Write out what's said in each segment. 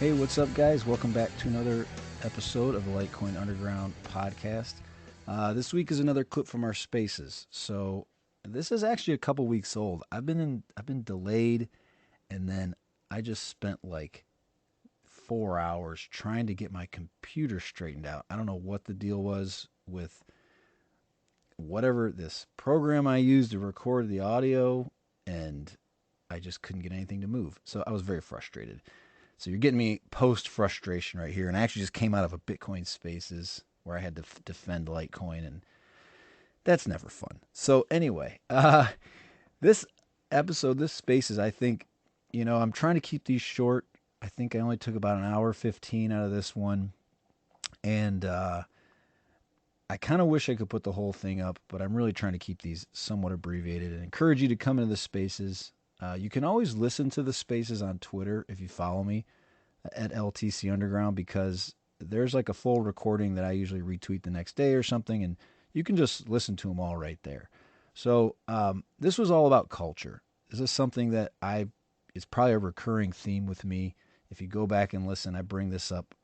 Hey, what's up, guys? Welcome back to another episode of the Litecoin Underground podcast. This week is another clip from our spaces. So this is actually a couple weeks old. I've been delayed, and then I just spent like 4 hours trying to get my computer straightened out. I don't know what the deal was with whatever this program I used to record the audio, and I just couldn't get anything to move. So I was very frustrated. So you're getting me post frustration right here, and I actually just came out of a Bitcoin Spaces where I had to defend Litecoin, and that's never fun. So anyway, this episode, this Spaces, I think, I'm trying to keep these short. I think I only took about an hour 15 out of this one, and I kind of wish I could put the whole thing up, but I'm really trying to keep these somewhat abbreviated and encourage you to come into the Spaces. You can always listen to the Spaces on Twitter if you follow me at LTC Underground, because there's like a full recording that I usually retweet the next day or something, and you can just listen to them all right there. So this was all about culture. This is something that it's probably a recurring theme with me. If you go back and listen, I bring this up,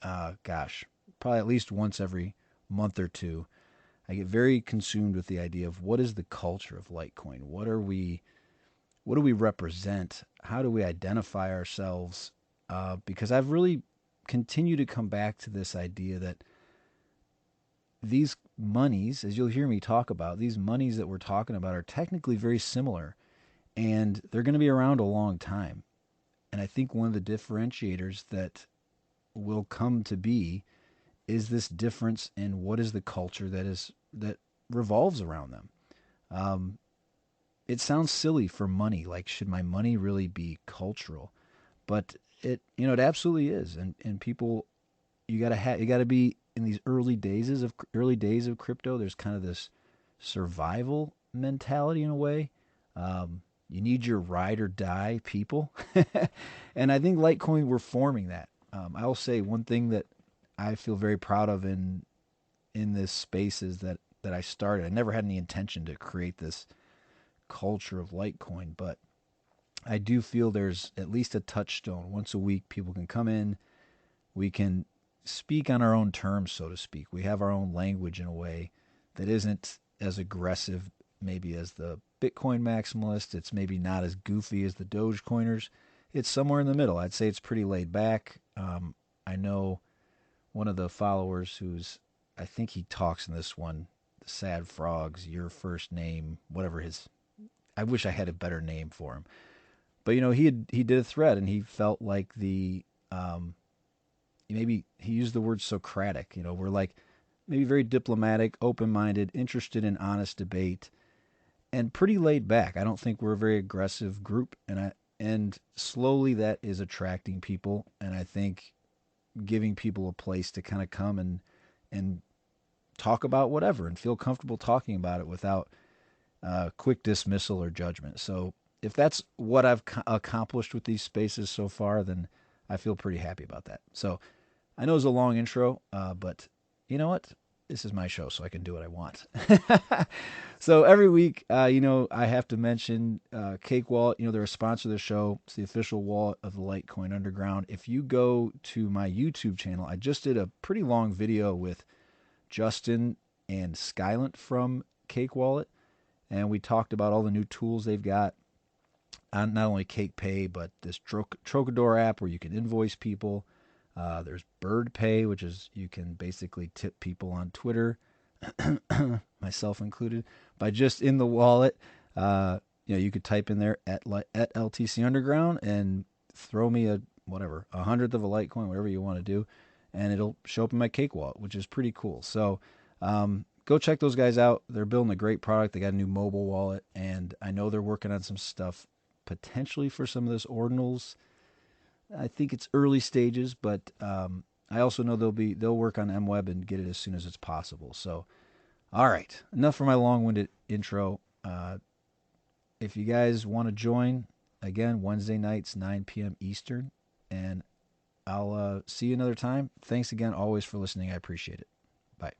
probably at least once every month or two. I get very consumed with the idea of what is the culture of Litecoin? What do we represent? How do we identify ourselves? Because I've really continued to come back to this idea that these monies, as you'll hear me talk about, these monies that we're talking about are technically very similar, and they're going to be around a long time. And I think one of the differentiators that will come to be is this difference in what is the culture that revolves around them. Um, it sounds silly for money. Like, should my money really be cultural? But it absolutely is. And people, you gotta be in these early days of crypto. There's kind of this survival mentality in a way. You need your ride or die people, and I think Litecoin we're forming that. I'll say one thing that I feel very proud of in this space is that I started. I never had any intention to create this culture of Litecoin, but I do feel there's at least a touchstone. Once a week, people can come in. We can speak on our own terms, so to speak. We have our own language in a way that isn't as aggressive, maybe, as the Bitcoin maximalist. It's maybe not as goofy as the Dogecoiners. It's somewhere in the middle. I'd say it's pretty laid back. I know one of the followers I think he talks in this one, the Sad Frogs, your first name, whatever his. I wish I had a better name for him. But he did a thread, and he felt like maybe he used the word Socratic. We're like maybe very diplomatic, open-minded, interested in honest debate, and pretty laid back. I don't think we're a very aggressive group, and slowly that is attracting people, and I think giving people a place to kind of come and talk about whatever and feel comfortable talking about it without quick dismissal or judgment. So if that's what I've accomplished with these spaces so far, then I feel pretty happy about that. So I know it's a long intro, but you know what? This is my show, so I can do what I want. So every week, I have to mention Cake Wallet. They're a sponsor of the show. It's the official wallet of the Litecoin Underground. If you go to my YouTube channel, I just did a pretty long video with Justin and Skylent from Cake Wallet, and we talked about all the new tools they've got on not only Cake Pay, but this Trocador app where you can invoice people. There's Bird Pay, which is you can basically tip people on Twitter, myself included, by just in the wallet. You could type in there at LTC Underground and throw me a hundredth of a Litecoin, whatever you want to do, and it'll show up in my Cake Wallet, which is pretty cool. So go check those guys out. They're building a great product. They got a new mobile wallet, and I know they're working on some stuff potentially for some of this ordinals. I think it's early stages, but I also know they'll work on MWeb and get it as soon as it's possible. So, all right, enough for my long-winded intro. If you guys want to join, again, Wednesday nights, 9 p.m. Eastern, and I'll see you another time. Thanks again, always, for listening. I appreciate it. Bye.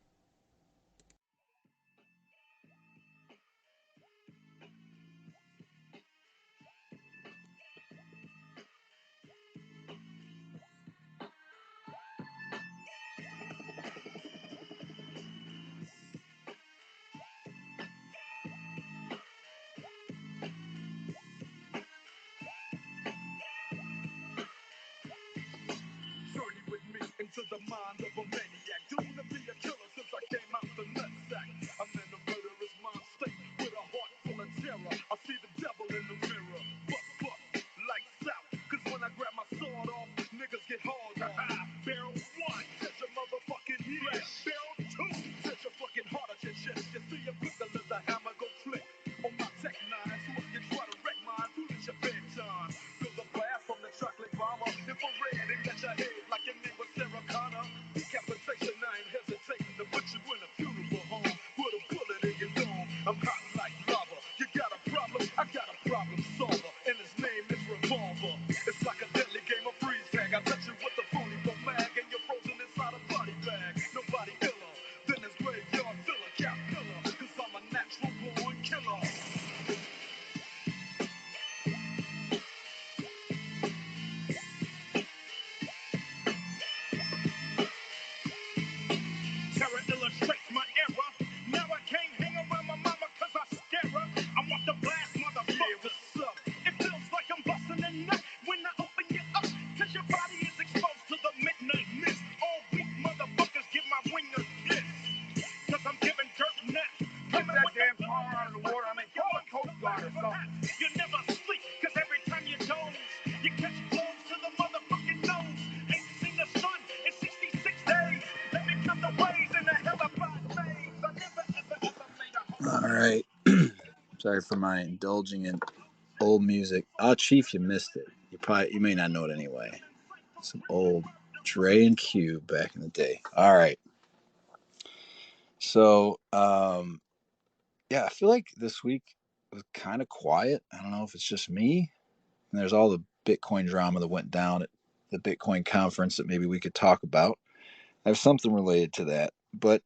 to the mind of a maniac, doomed to be a killer since I came out the nutsack. I'm in a murderous mind state with a heart full of terror. I see the devil in the mirror. But, lights out. Cause when I grab my sword off, niggas get hard on. Barrel one, set your motherfucking flesh. Barrel two, set your fucking heart at your chest. You see a quick to let the hammer go click. On my tech nine, so if you try to wreck mine, food at your bedtime. Feel the blast from the chocolate bomber. Infrared and get your head like your name was Sarah Connor. Decapitation, I ain't hesitating to put you in a funeral home. Put a bullet in your dome. I'm hot like lava. You got a problem? I got a problem solver. And his name is Revolver. It's like a deadly game of freeze tag. I touch you with the phony but mag, and you're frozen inside a body bag. Nobody iller than this graveyard filler, cat killer. Cause I'm a natural born killer. Terror illustrates my error. Now I can't hang around my mama cause I scare her. I want the blast, motherfucker. Yeah, what's up? It feels like I'm busting a nut when I open you up. Cause your body is exposed to the midnight mist. All weak motherfuckers give my wing a kiss. Cause I'm giving dirt now. Put that damn car out of the water. I mean, call a Coast Guard or something. You never sleep cause every time you doze, you catch blows to the motherfucking nose. Ain't seen the sun in 66 days. Let me count the ways in the hellified phase. I never ever made a All right. Sorry for my indulging in old music. Oh, Chief, you missed it. You may not know it anyway. Some old Dre and Q back in the day. All right. So, yeah, I feel like this week was kind of quiet. I don't know if it's just me. And there's all the Bitcoin drama that went down at the Bitcoin conference that maybe we could talk about. I have something related to that. But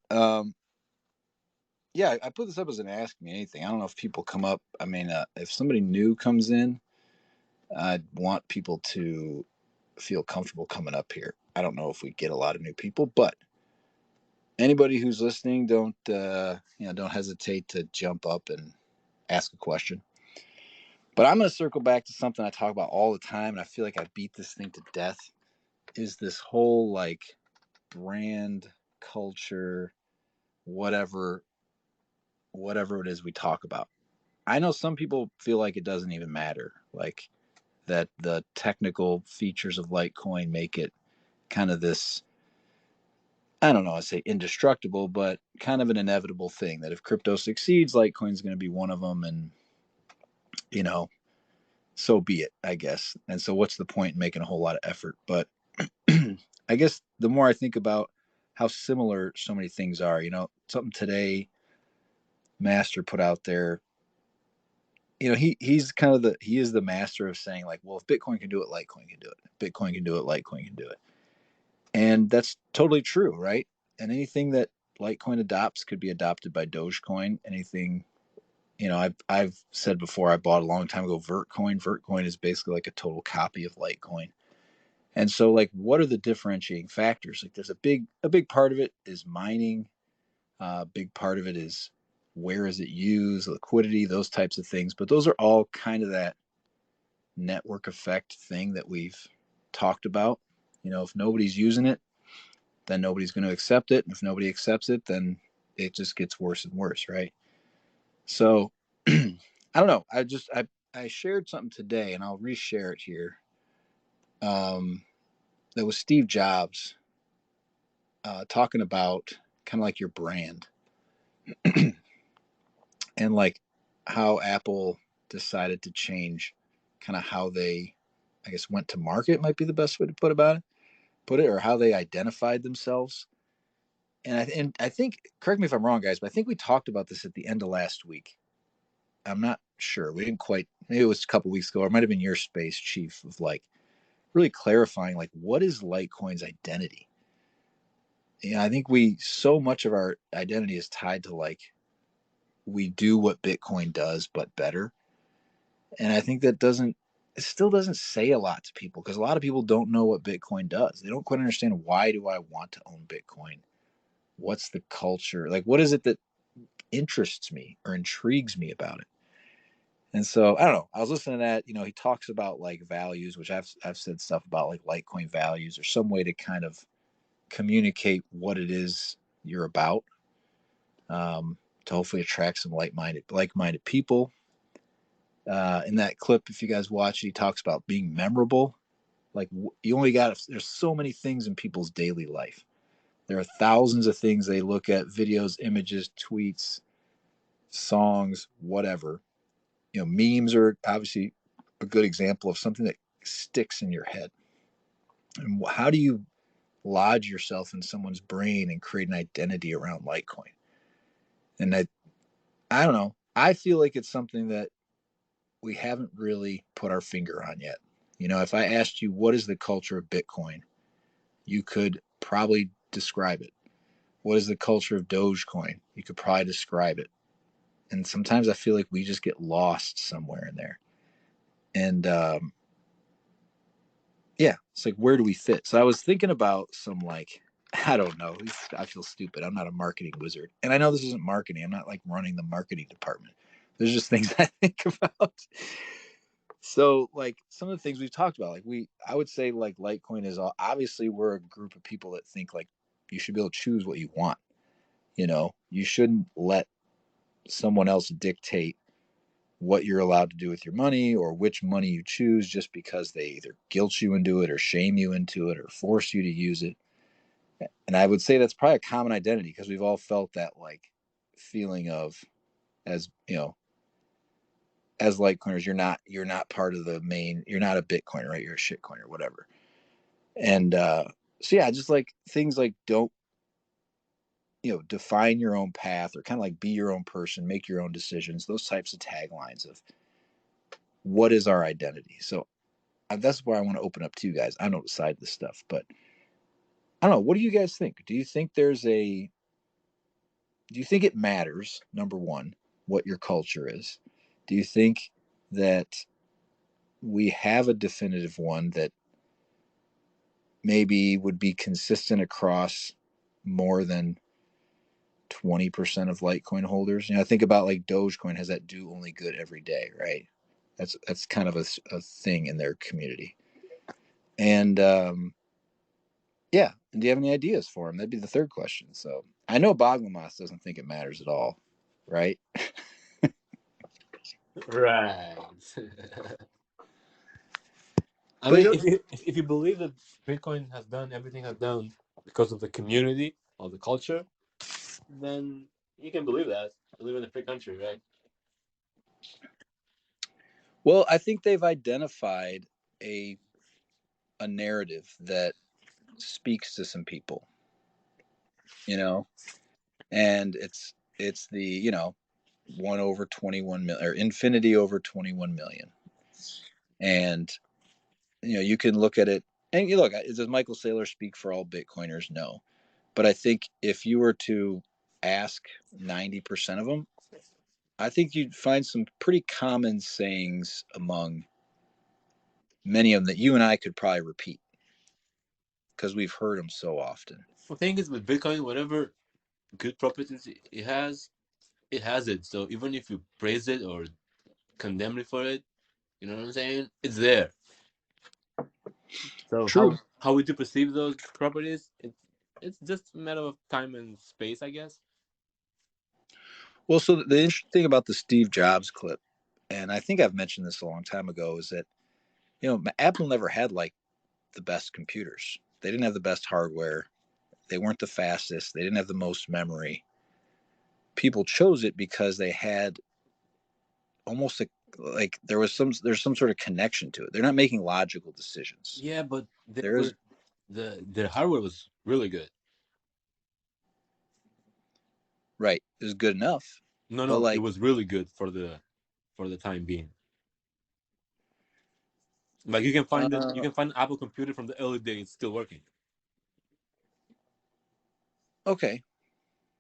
yeah, I put this up as an Ask Me Anything. I don't know if people come up. I mean, if somebody new comes in, I'd want people to feel comfortable coming up here. I don't know if we get a lot of new people, but anybody who's listening, don't hesitate to jump up and ask a question. But I'm going to circle back to something I talk about all the time, and I feel like I beat this thing to death, is this whole like brand culture, whatever it is we talk about. I know some people feel like it doesn't even matter, like that the technical features of Litecoin make it kind of this, I don't know, I say indestructible, but kind of an inevitable thing that if crypto succeeds, Litecoin's going to be one of them, and you know, so be it, I guess. And so what's the point in making a whole lot of effort? But I guess the more I think about how similar so many things are, something today Master put out there, he is the master of saying like, well, if Bitcoin can do it, Litecoin can do it. If Bitcoin can do it, Litecoin can do it. And that's totally true, right? And anything that Litecoin adopts could be adopted by Dogecoin. Anything, I've said before, I bought a long time ago Vertcoin. Vertcoin is basically like a total copy of Litecoin. And so, like, what are the differentiating factors? Like, there's a big part of it is mining. A big part of it is where is it used, liquidity, those types of things. But those are all kind of that network effect thing that we've talked about. If nobody's using it, then nobody's going to accept it. And if nobody accepts it, then it just gets worse and worse, right? So, I don't know. I shared something today, and I'll reshare it here. That was Steve Jobs talking about kind of like your brand and like how Apple decided to change kind of how they, I guess, went to market might be the best way to put it, or how they identified themselves. And I think, correct me if I'm wrong, guys, but I think we talked about this at the end of last week. I'm not sure. We didn't quite, maybe it was a couple weeks ago, or it might have been your space, Chief, of like really clarifying like what is Litecoin's identity. I think so much of our identity is tied to like we do what Bitcoin does, but better. And I think it still doesn't say a lot to people because a lot of people don't know what Bitcoin does. They don't quite understand, why do I want to own Bitcoin? What's the culture? Like, what is it that interests me or intrigues me about it? And so I don't know. I was listening to that. He talks about like values, which I've said stuff about like Litecoin values or some way to kind of communicate what it is you're about, to hopefully attract some like-minded people. In that clip, if you guys watch it, he talks about being memorable. Like you only got there's so many things in people's daily life. There are thousands of things they look at: videos, images, tweets, songs, whatever. Memes are obviously a good example of something that sticks in your head. And how do you lodge yourself in someone's brain and create an identity around Litecoin? And I don't know. I feel like it's something that we haven't really put our finger on yet. If I asked you what is the culture of Bitcoin, you could probably describe it. What is the culture of Dogecoin? You could probably describe it. And sometimes I feel like we just get lost somewhere in there. And yeah, it's like, where do we fit? So I was thinking about some, like, I don't know. I feel stupid. I'm not a marketing wizard. And I know this isn't marketing. I'm not like running the marketing department. There's just things I think about. So, like, some of the things we've talked about, like, I would say, like, Litecoin is obviously, we're a group of people that think, like, you should be able to choose what you want. You shouldn't let someone else dictate what you're allowed to do with your money or which money you choose just because they either guilt you into it or shame you into it or force you to use it. And I would say that's probably a common identity because we've all felt that, like, feeling of, as as Litecoiners, you're not part of the main, you're not a Bitcoiner, right? You're a shitcoin or whatever. And so yeah, just like things like, don't define your own path, or kind of like be your own person, make your own decisions, those types of taglines of what is our identity. So that's where I want to open up to you guys. I don't decide this stuff, but I don't know. What do you guys think? Do you think it matters, number one, what your culture is? Do you think that we have a definitive one that maybe would be consistent across more than 20% of Litecoin holders? I think about, like, Dogecoin has that do only good every day, right? That's kind of a thing in their community. And yeah. And do you have any ideas for him? That'd be the third question. So I know Boglamas doesn't think it matters at all, right? Right. I But mean, if you believe that Bitcoin has done everything has done because of the community or the culture, then you can believe that. We live in a free country, right? well, I think they've identified a a narrative that speaks to some people, you know, and it's the 1/21 million, or infinity over 21 million. And you can look at it, and you look. Does Michael Saylor speak for all Bitcoiners? No, but I think if you were to ask 90% of them, I think you'd find some pretty common sayings among many of them that you and I could probably repeat because we've heard them so often. The thing is with Bitcoin, whatever good properties it has it. So even if you praise it or condemn it for it, you know what I'm saying? It's there. So True. how we do perceive those properties, it's just a matter of time and space, I guess. Well, so the interesting thing about the Steve Jobs clip, and I think I've mentioned this a long time ago, is that Apple never had, like, the best computers. They didn't have the best hardware. They weren't the fastest. They didn't have the most memory. People chose it because they had almost like there's some sort of connection to it. They're not making logical decisions. Yeah, but they There is were the hardware was really good. right is good enough, No, but no, it like was really good for the time being. Like you uh, can find an Apple computer from the early days still working. okay,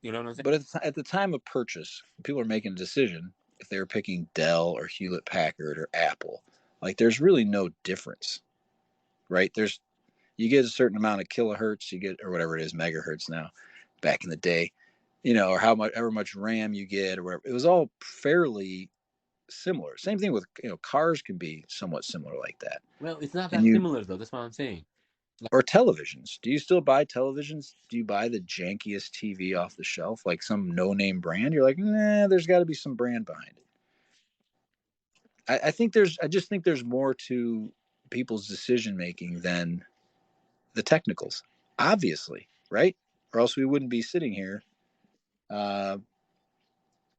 You know what I'm saying? but at the time of purchase, people are making a decision if they were picking Dell or Hewlett Packard or Apple. Like, there's really no difference, right? You get a certain amount of kilohertz, you get, or whatever it is, megahertz now. Back in the day, or however much RAM you get, or whatever. It was all fairly similar. Same thing with cars can be somewhat similar like that. Well, it's not And that you similar though. That's what I'm saying. Or televisions. Do you still buy televisions? Do you buy the jankiest TV off the shelf, like some no-name brand? You're like, nah, there's got to be some brand behind it. I think there's. I just think there's more to people's decision making than the technicals. Obviously, right? Or else we wouldn't be sitting here uh,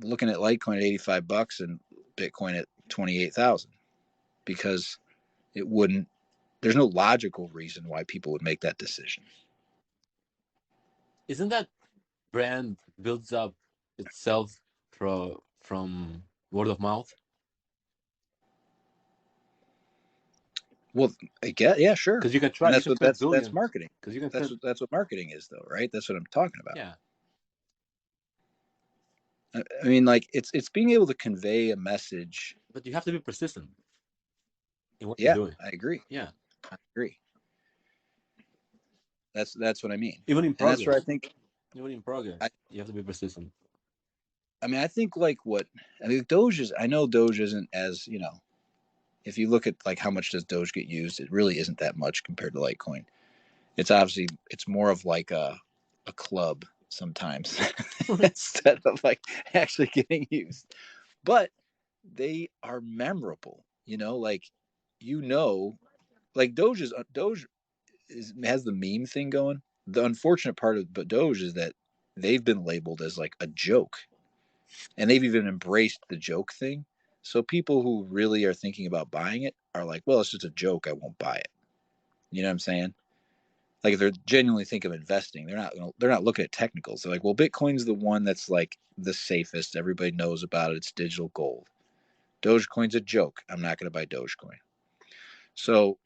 looking at Litecoin at $85 and Bitcoin at 28,000 because it wouldn't. There's no logical reason why people would make that decision. Isn't that brand builds up itself from word of mouth? Well, I get, yeah, sure, Because you can try, and you that's can what print that's billions. marketing. Because you can That's print, what marketing is, though, right? That's what I'm talking about. yeah. I mean, like it's being able to convey a message. But you have to be persistent in what you're Yeah, doing. I agree. Yeah, I agree. That's what I mean, even in and that's where I progress, think. even in progress, I you have to be persistent. I mean, I think like what I mean, Doge is. I know Doge isn't as if you look at like how much does Doge get used, it really isn't that much compared to Litecoin. It's obviously it's more of like a club sometimes instead of like actually getting used. But they are memorable. Like you know, like Doge has the meme thing going. The unfortunate part of Doge is that they've been labeled as like a joke, and they've even embraced the joke thing. So people who really are thinking about buying it are like, well, it's just a joke. I won't buy it. You know what I'm saying? Like if they're genuinely think of investing, they're not looking at technicals. They're like, well, Bitcoin's the one that's like the safest. Everybody knows about it. It's digital gold. Dogecoin's a joke. I'm not going to buy Dogecoin. So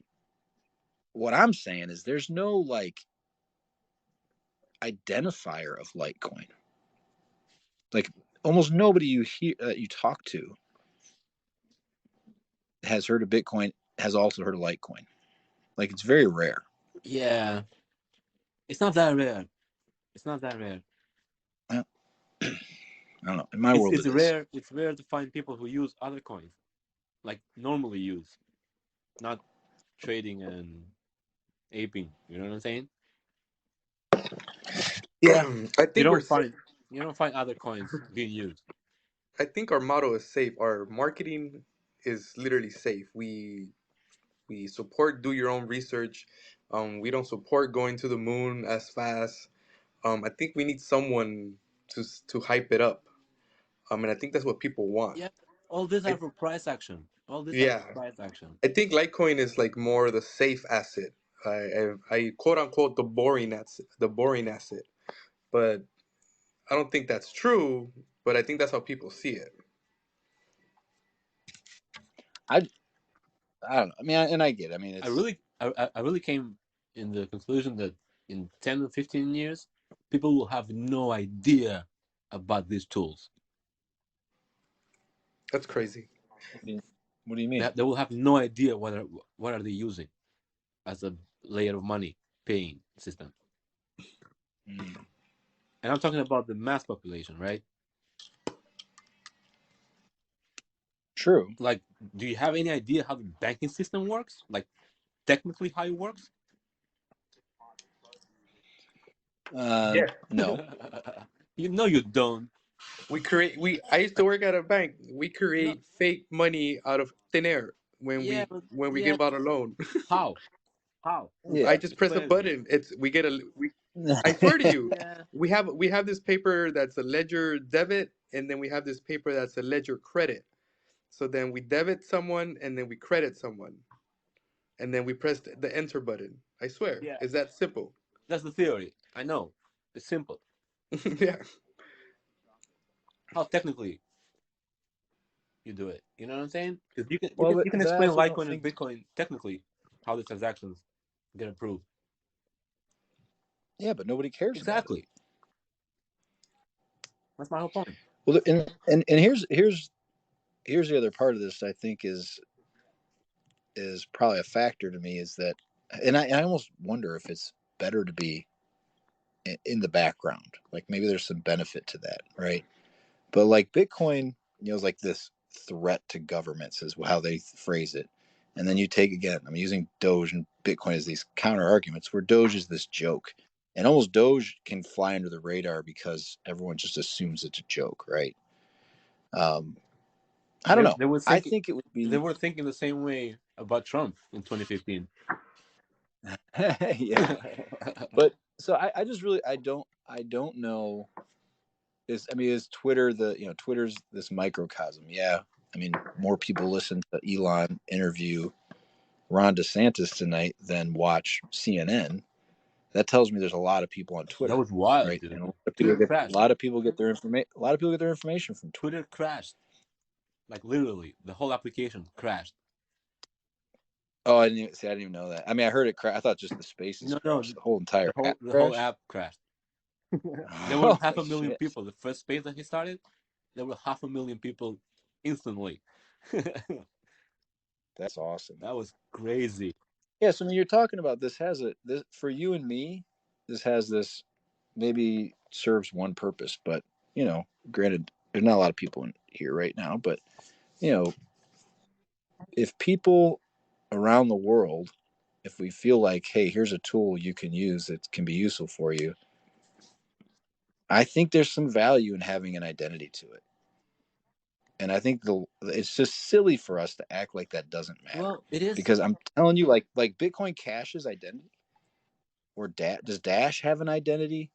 what I'm saying is there's no like identifier of Litecoin. Like almost nobody you hear you talk to has heard of Bitcoin has also heard of Litecoin. Like it's very rare. Yeah, it's not that rare. It's not that rare. I don't know. In my It's world, it's it is. rare. It's rare to find people who use other coins, like normally use, not trading and aping. You know what I'm saying? Yeah. I You think we're don't safe. find you don't find other coins being used. I think our motto is safe. Our marketing is literally safe. We support do your own research. We don't support going to the moon as fast. I think we need someone to hype it up. And I think that's what people want. Yeah, all these are I, for price action. All these are for yeah, price action. I think Litecoin is like more the safe asset. I quote unquote the boring asset. But I don't think that's true. But I think that's how people see it. I I don't know. I mean, and I get it. I mean, I it's really, I really came in the conclusion that in 10 or 15 years, people will have no idea about these tools. That's crazy. what do you mean? They will have no idea what are they using as a layer of money paying system. Mm, And I'm talking about the mass population, right? true. Like, do you have any idea how the banking system works? Like, technically how it works? Yeah. No. You know you don't. I used to work at a bank. We No. create fake money out of thin air Yeah, when we yeah. give out a loan. How? How? I Yeah. just press a Explain it to me. button. I swear to you, Yeah. we have this paper that's a ledger debit, and then we have this paper that's a ledger credit. So then we debit someone, and then we credit someone, and then we press the enter button. I swear, Yeah. it's that simple. That's the theory. I know. It's simple. Yeah, How technically you do it. You know what I'm saying? Because well, you can but I explain also don't Litecoin and think. Bitcoin technically how the transactions get approved. Yeah, but nobody cares about it. Exactly. That's my whole point. Well, and here's the other part of this. I think is probably a factor to me is that, and I almost wonder if it's better to be in the background. Like maybe there's some benefit to that, right? But like Bitcoin, is like this threat to governments is how they phrase it. And then you take again, I'm using Doge and Bitcoin as these counter arguments where Doge is this joke. And almost Doge can fly under the radar because everyone just assumes it's a joke, right? I don't know. They were I thinking think it would be the same way about Trump in 2015. yeah. But so I just really I don't know is Twitter Twitter's this microcosm. Yeah. I mean, more people listen to Elon interview Ron DeSantis tonight than watch CNN. That tells me there's a lot of people on That Twitter, was wild, right? dude. And Twitter a crashed. lot of people get their information from Twitter. Twitter crashed. Like literally, the whole application crashed. Oh, I didn't even know that. I mean, I heard it crash. I thought just the spaces No, crashed. The whole entire app the whole crashed. app crashed. There were half Holy a million shit, people. The first space that he started, there were half a million people instantly. That that's awesome. was crazy. Yeah, so when you're talking about this for you and me, this has this maybe serves one purpose, but granted, there's not a lot of people in here right now, but you know, if people around the world, if we feel like, hey, here's a tool you can use that can be useful for you, I think there's some value in having an identity to it. And I think it's just silly for us to act like that doesn't matter. Well, it is. Because I'm telling you, like Bitcoin Cash's identity, or does Dash have an identity?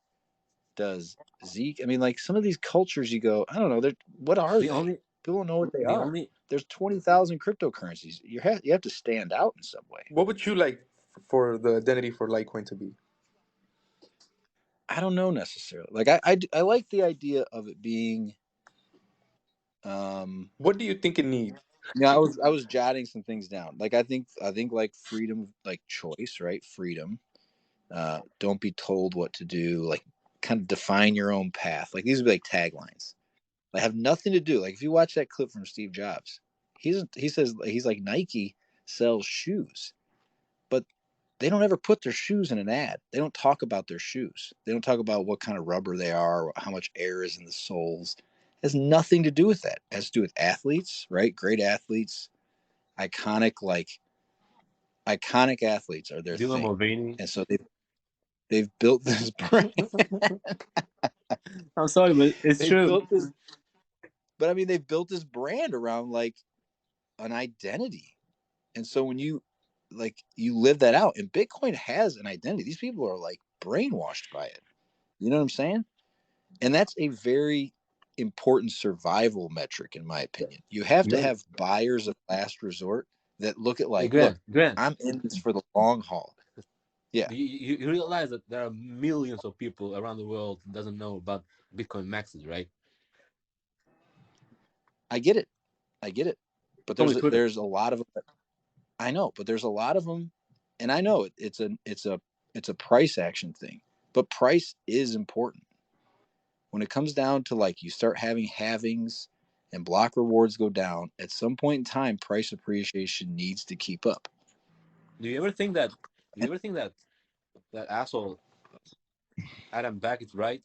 Does Zeke? I mean, like some of these cultures, you go, I don't know. What are The they? only, People don't know what they the are. only, There's 20,000 cryptocurrencies. You have to stand out in some way. What would you like for the identity for Litecoin to be? I don't know necessarily. Like I like the idea of it being. Um, What do you think it needs? I was jotting some things down. Like I think like freedom, like choice, right? Freedom. Don't be told what to do. Like kind of define your own path. Like these would be like taglines. They have nothing to do. Like if you watch that clip from Steve Jobs, he says he's like Nike sells shoes, but they don't ever put their shoes in an ad. They don't talk about their shoes. They don't talk about what kind of rubber they are, or how much air is in the soles. It has nothing to do with that. It has to do with athletes, right? Great athletes, iconic like iconic athletes are their Dylan thing, Mulvaney. and so they've built this brand. I'm sorry, but it's they've true. built this, but I mean they've built this brand around like an identity. And so when you live that out, and Bitcoin has an identity, these people are like brainwashed by it. You know what I'm saying? And that's a very important survival metric, in my opinion. You have to You have buyers of last resort that look at Hey, like, look, Grant, I'm in this for the long haul. Yeah, you realize that there are millions of people around the world who doesn't know about Bitcoin maxes, right? I get it. I get it. But It's only Twitter. there's a lot of them. I know, but there's a lot of them, and I know it's a price action thing. But price is important when it comes down to like you start having halvings and block rewards go down. At some point in time, price appreciation needs to keep up. Do you ever think that? Do you And ever think that that asshole Adam Back is right?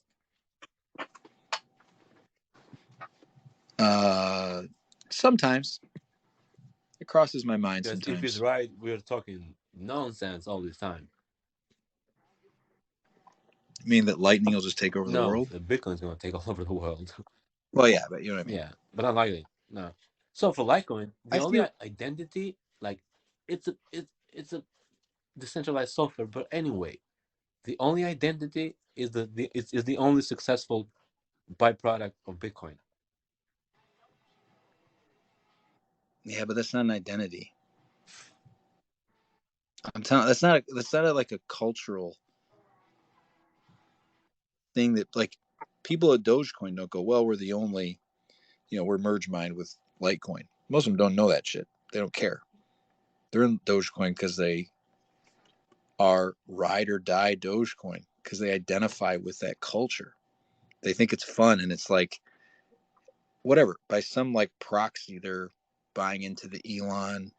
uh, sometimes it crosses my mind. Because if he's Sometimes, right, we're talking nonsense all this time. I mean that lightning will just take over the No, world. the Bitcoin's going to take all over the world. Well, yeah, but you know what I mean. Yeah, but unlikely. No. So for Litecoin, the I only feel identity, like it's a decentralized software, but anyway, the only identity is is the only successful byproduct of Bitcoin. yeah, but that's not an identity. I'm telling that's not like a cultural thing that like people at Dogecoin don't go, well, we're the only, we're merge mined with Litecoin. Most of them don't know that shit. They don't care. They're in Dogecoin because they are ride or die Dogecoin because they identify with that culture. They think it's fun, and it's like whatever by some like proxy they're buying into the Elon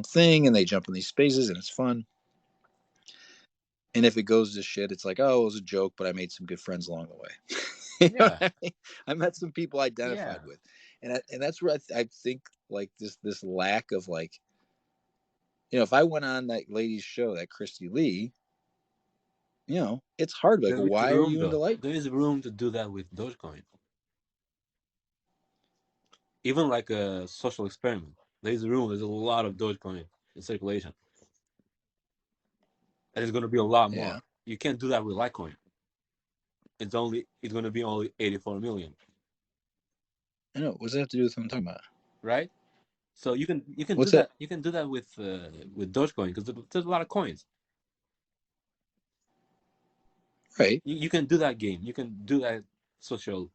thing, and they jump in these spaces and it's fun. And if it goes to shit, it's like, oh, it was a joke, but I made some good friends along the way. You know Yeah, what I mean? I met some people I yeah. identified with, and that's where I think like this lack of like if I went on that lady's show, that Christy Lee, it's hard. Like, There is why are room you into though. Litecoin? There is room to do that with Dogecoin. Even like a social experiment. There's room. There's a lot of Dogecoin in circulation, and it's going to be a lot Yeah, more. You can't do that with Litecoin. It's going to be only 84 million, I know. What's that have to do with what I'm talking about? right? So you can do What's that? that. You can do that with Dogecoin because there's a lot of coins. Right. You can do that game. You can do that social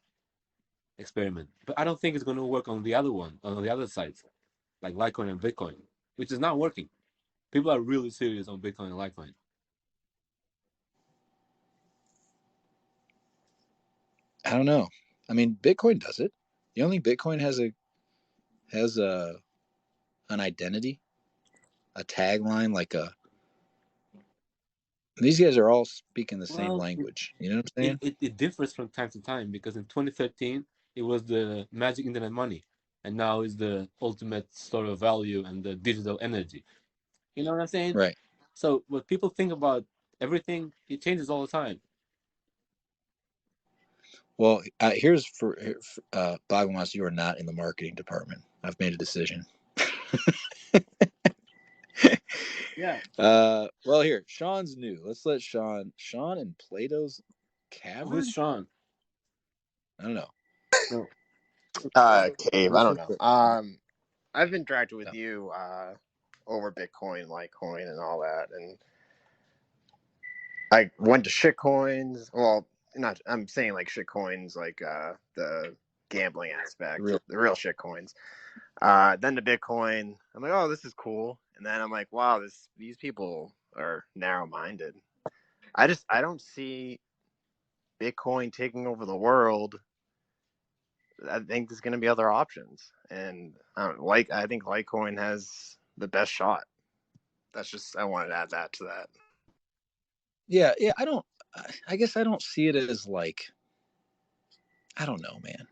experiment. But I don't think it's going to work on the other one, on the other sides, like Litecoin and Bitcoin, which is not working. People are really serious on Bitcoin and Litecoin. I don't know. I mean, Bitcoin does it. You don't think Bitcoin has an identity, a tagline, like a these guys are all speaking the same Well, language. You know what I'm it, saying? it, it differs from time to time because in 2013 it was the magic internet money, and now is the ultimate sort of value and the digital energy. You know what I'm saying? Right. So what people think about everything, it changes all the time. Well, here's for Bogmas, you are not in the marketing department. I've made a decision. Yeah. Well, here, Sean's new. Let's let Sean and Plato's Who's Cavern? Sean? I don't know. No. Cave. I What's don't this? know. I've interacted with No. you over Bitcoin, Litecoin, and all that, and I went to shitcoins. Well, not. I'm saying like shitcoins, like the gambling The aspect, real. the real shitcoins. Then to Bitcoin, I'm like, oh, this is cool, and then I'm like, wow, these people are narrow minded. I don't see Bitcoin taking over the world. I think there's going to be other options, and I think Litecoin has the best shot. That's just I wanted to add that to that. Yeah, yeah. I don't. I guess I don't see it as like. I don't know, man.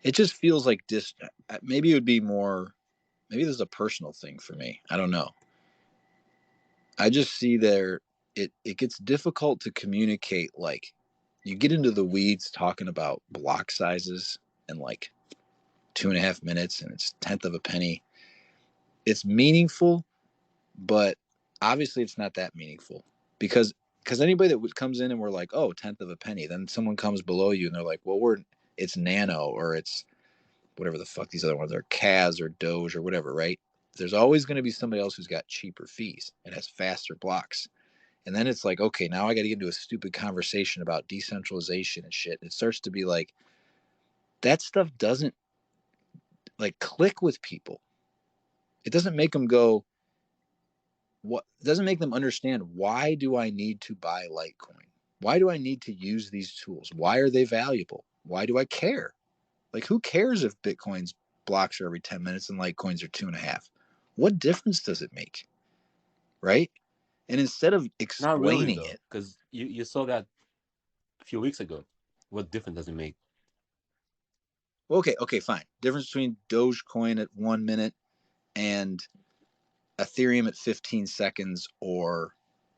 It just feels like maybe it would be more. Maybe this is a personal thing for me. I don't know. I just see there. It gets difficult to communicate. Like, you get into the weeds talking about block sizes and like 2.5 minutes, and it's tenth of a penny. It's meaningful, but obviously it's not that meaningful because anybody that comes in and we're like, oh, tenth of a penny, then someone comes below you and they're like, well, it's nano or it's whatever the fuck these other ones are, Kaz or Doge or whatever, right? There's always going to be somebody else who's got cheaper fees and has faster blocks. And then it's like, okay, now I got to get into a stupid conversation about decentralization and shit. It starts to be like that stuff doesn't like click with people. It doesn't make them go, what doesn't make them understand, why do I need to buy Litecoin? Why do I need to use these tools? Why are they valuable? Why do I care? Like, who cares if Bitcoin's blocks are every 10 minutes and Litecoins are 2.5? What difference does it make? Right? And instead of Not really explaining though, it, because you saw that a few weeks ago. What difference does it make? okay, fine. Difference between Dogecoin at 1 minute and Ethereum at 15 seconds, or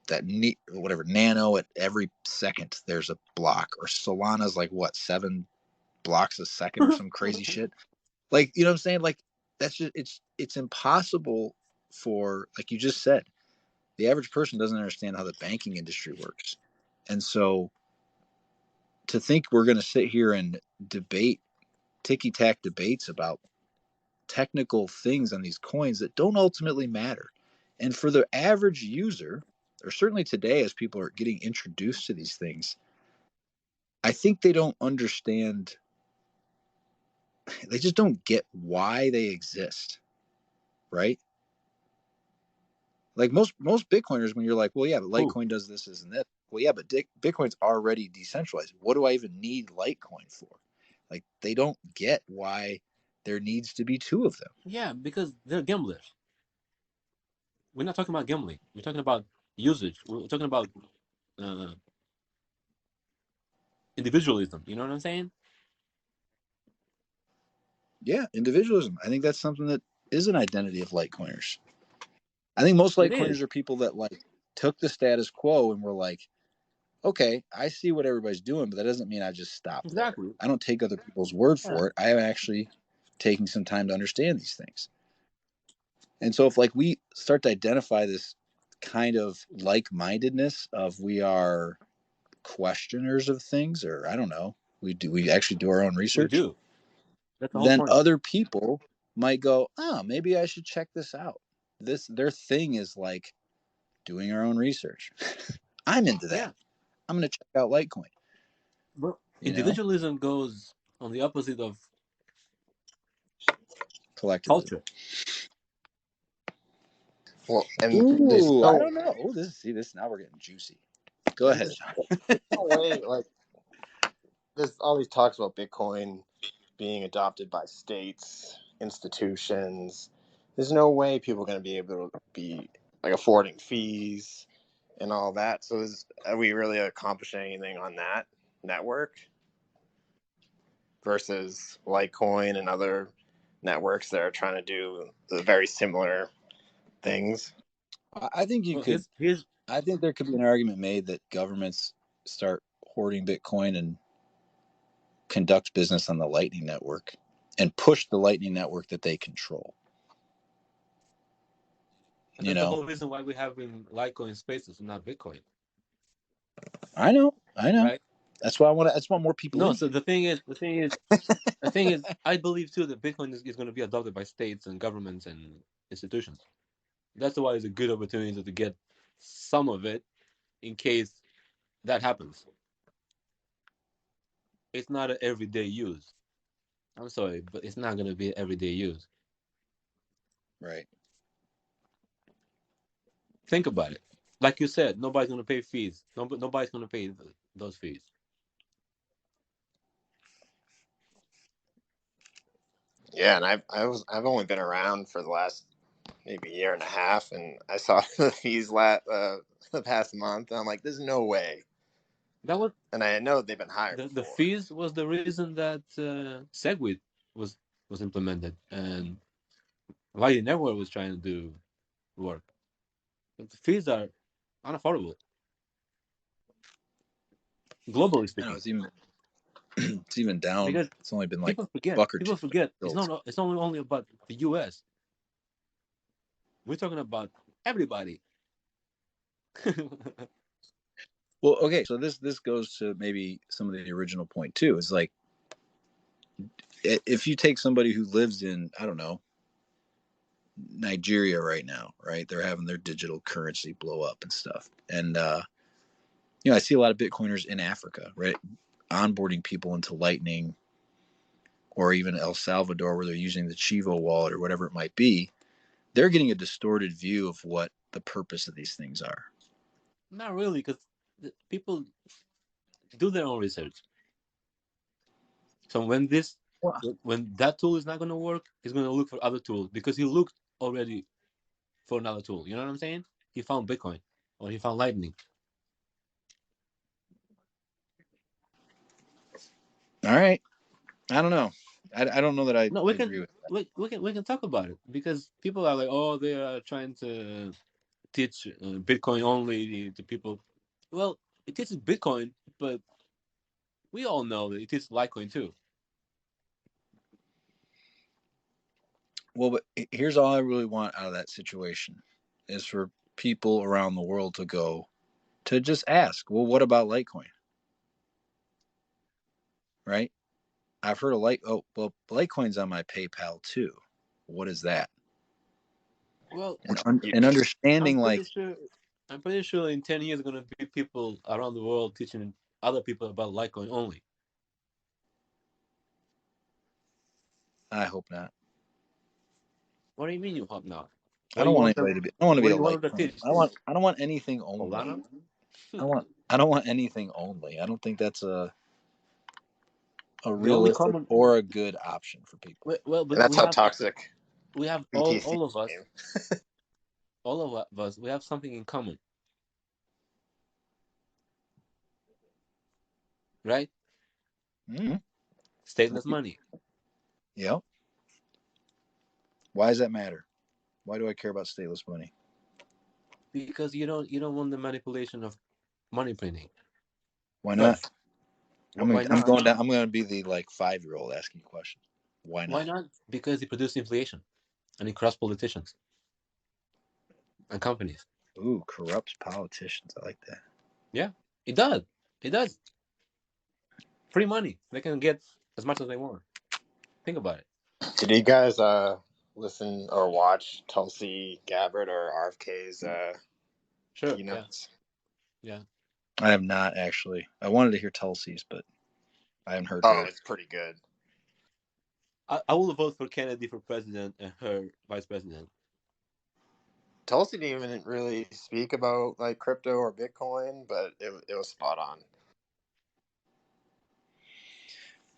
that whatever nano at every second there's a block, or Solana's like what, 7 blocks a second or some crazy shit. Like, you know what I'm saying? Like, that's just it's impossible for, like you just said, the average person doesn't understand how the banking industry works. And so to think we're going to sit here and debate ticky tack debates about technical things on these coins that don't ultimately matter. And for the average user, or certainly today as people are getting introduced to these things, I think they don't understand, they just don't get why they exist, right? Like most Bitcoiners, when you're like, well, yeah, but Who? Litecoin does this and that. Well, yeah, but Bitcoin's already decentralized. What do I even need Litecoin for? Like, they don't get why there needs to be two of them. Yeah, because they're gamblers. We're not talking about gambling. We're talking about usage. We're talking about uh, individualism. You know what I'm saying? Yeah, individualism. I think that's something that is an identity of Litecoiners. I think most It is. Litecoiners are people that like took the status quo and were like, okay, I see what everybody's doing, but that doesn't mean I just stop there. Exactly. I don't take other people's word Yeah. for it. I am actually taking some time to understand these things. And so if like we start to identify this kind of like-mindedness of we are questioners of things, or I don't know, we actually do our own We research, do. That's the whole then point. other people might go, oh, maybe I should check this out. This their thing is like doing our own research. I'm into Yeah. that. I'm going to check out Litecoin. But You know, individualism goes on the opposite of collectivism. culture. Well, and there's Ooh, I no don't know. Oh, this now we're getting juicy. Go ahead, there's, John. there's no way like there's always talks about Bitcoin being adopted by states, institutions. There's no way people are going to be able to be like affording fees and all that. So are we really accomplishing anything on that network versus Litecoin and other networks that are trying to do the very similar things? I think you Well, could. his I think there could be an argument made that governments start hoarding Bitcoin and conduct business on the Lightning Network and push the Lightning Network that they control. and You that's the know, whole reason why we have in Litecoin spaces and not Bitcoin, I know, I know. right? That's why I want to. That's why more people No. in So here. the thing is, I believe too that Bitcoin is going to be adopted by states and governments and institutions. That's why it's a good opportunity to get some of it in case that happens. It's not an everyday use. I'm sorry, but it's not going to be everyday use. Right. Think about it. Like you said, nobody's going to pay fees. Nobody's going to pay those fees. Yeah, and I've only been around for the last maybe year and a half, and I saw the fees the past month, and I'm like, there's no way. That was And I know they've been higher the before. fees was the reason that Segwit was was implemented and Lightning Network was trying to do work. But the fees are unaffordable, globally I know speaking, it's even down. because It's only been like people a forget. buck or two. People forget. It's Still. not. It's not only about the U.S. We're talking about everybody. Well, okay. So this goes to maybe some of the original point too. Is like if you take somebody who lives in I don't know Nigeria right now, right? They're having their digital currency blow up and stuff, and I see a lot of Bitcoiners in Africa, right? Onboarding people into Lightning or even El Salvador where they're using the Chivo wallet or whatever it might be. They're getting a distorted view of what the purpose of these things are. Not really, because people do their own research. So Well, when that tool is not going to work, he's going to look for other tools because he looked already for another tool. You know what I'm saying? He found Bitcoin or he found Lightning. all right. I don't know. I don't know that I No, we agree can with that. we can talk about it because people are like, oh, they are trying to teach Bitcoin only to people. Well, it teaches Bitcoin, but we all know that it teaches Litecoin too. Well, but here's all I really want out of that situation is for people around the world to go to just ask, well, what about Litecoin? Right? I've heard of oh, well, Litecoin's on my PayPal too. What is that? Well, And I'm understanding pretty like, sure I'm pretty sure in 10 years going to be people around the world teaching other people about Litecoin only. I hope not. What do you mean you hope not? I What do don't you want want them? anybody to be. I don't want to What be do a you want them to Litecoin. teach? I don't want anything only. Solana? I don't want anything only. I don't think that's a The only realistic common or a good option for people. well, And but that's how toxic we have BTC all of us, became. we have something in common, right? Mm-hmm. Stateless money. Yep. Why does that matter? Why do I care about stateless money? Because you don't want the manipulation of money printing. Why not? First, I'm why I'm not? going down. I'm going to be the like 5-year-old asking questions. Why Why not? not? Because it produces inflation and it corrupts politicians and companies. Ooh, corrupts politicians. I like that. Yeah, it does. It does. Free money. They can get as much as they want. Think about it. Did you guys listen or watch Tulsi Gabbard or RFK's Sure. Yeah. keynotes? Yeah. I have not actually. I wanted to hear Tulsi's, but I haven't heard Oh, her. it's pretty good. I will vote for Kennedy for president and her vice president. Tulsi didn't even really speak about like crypto or Bitcoin, but it was spot on.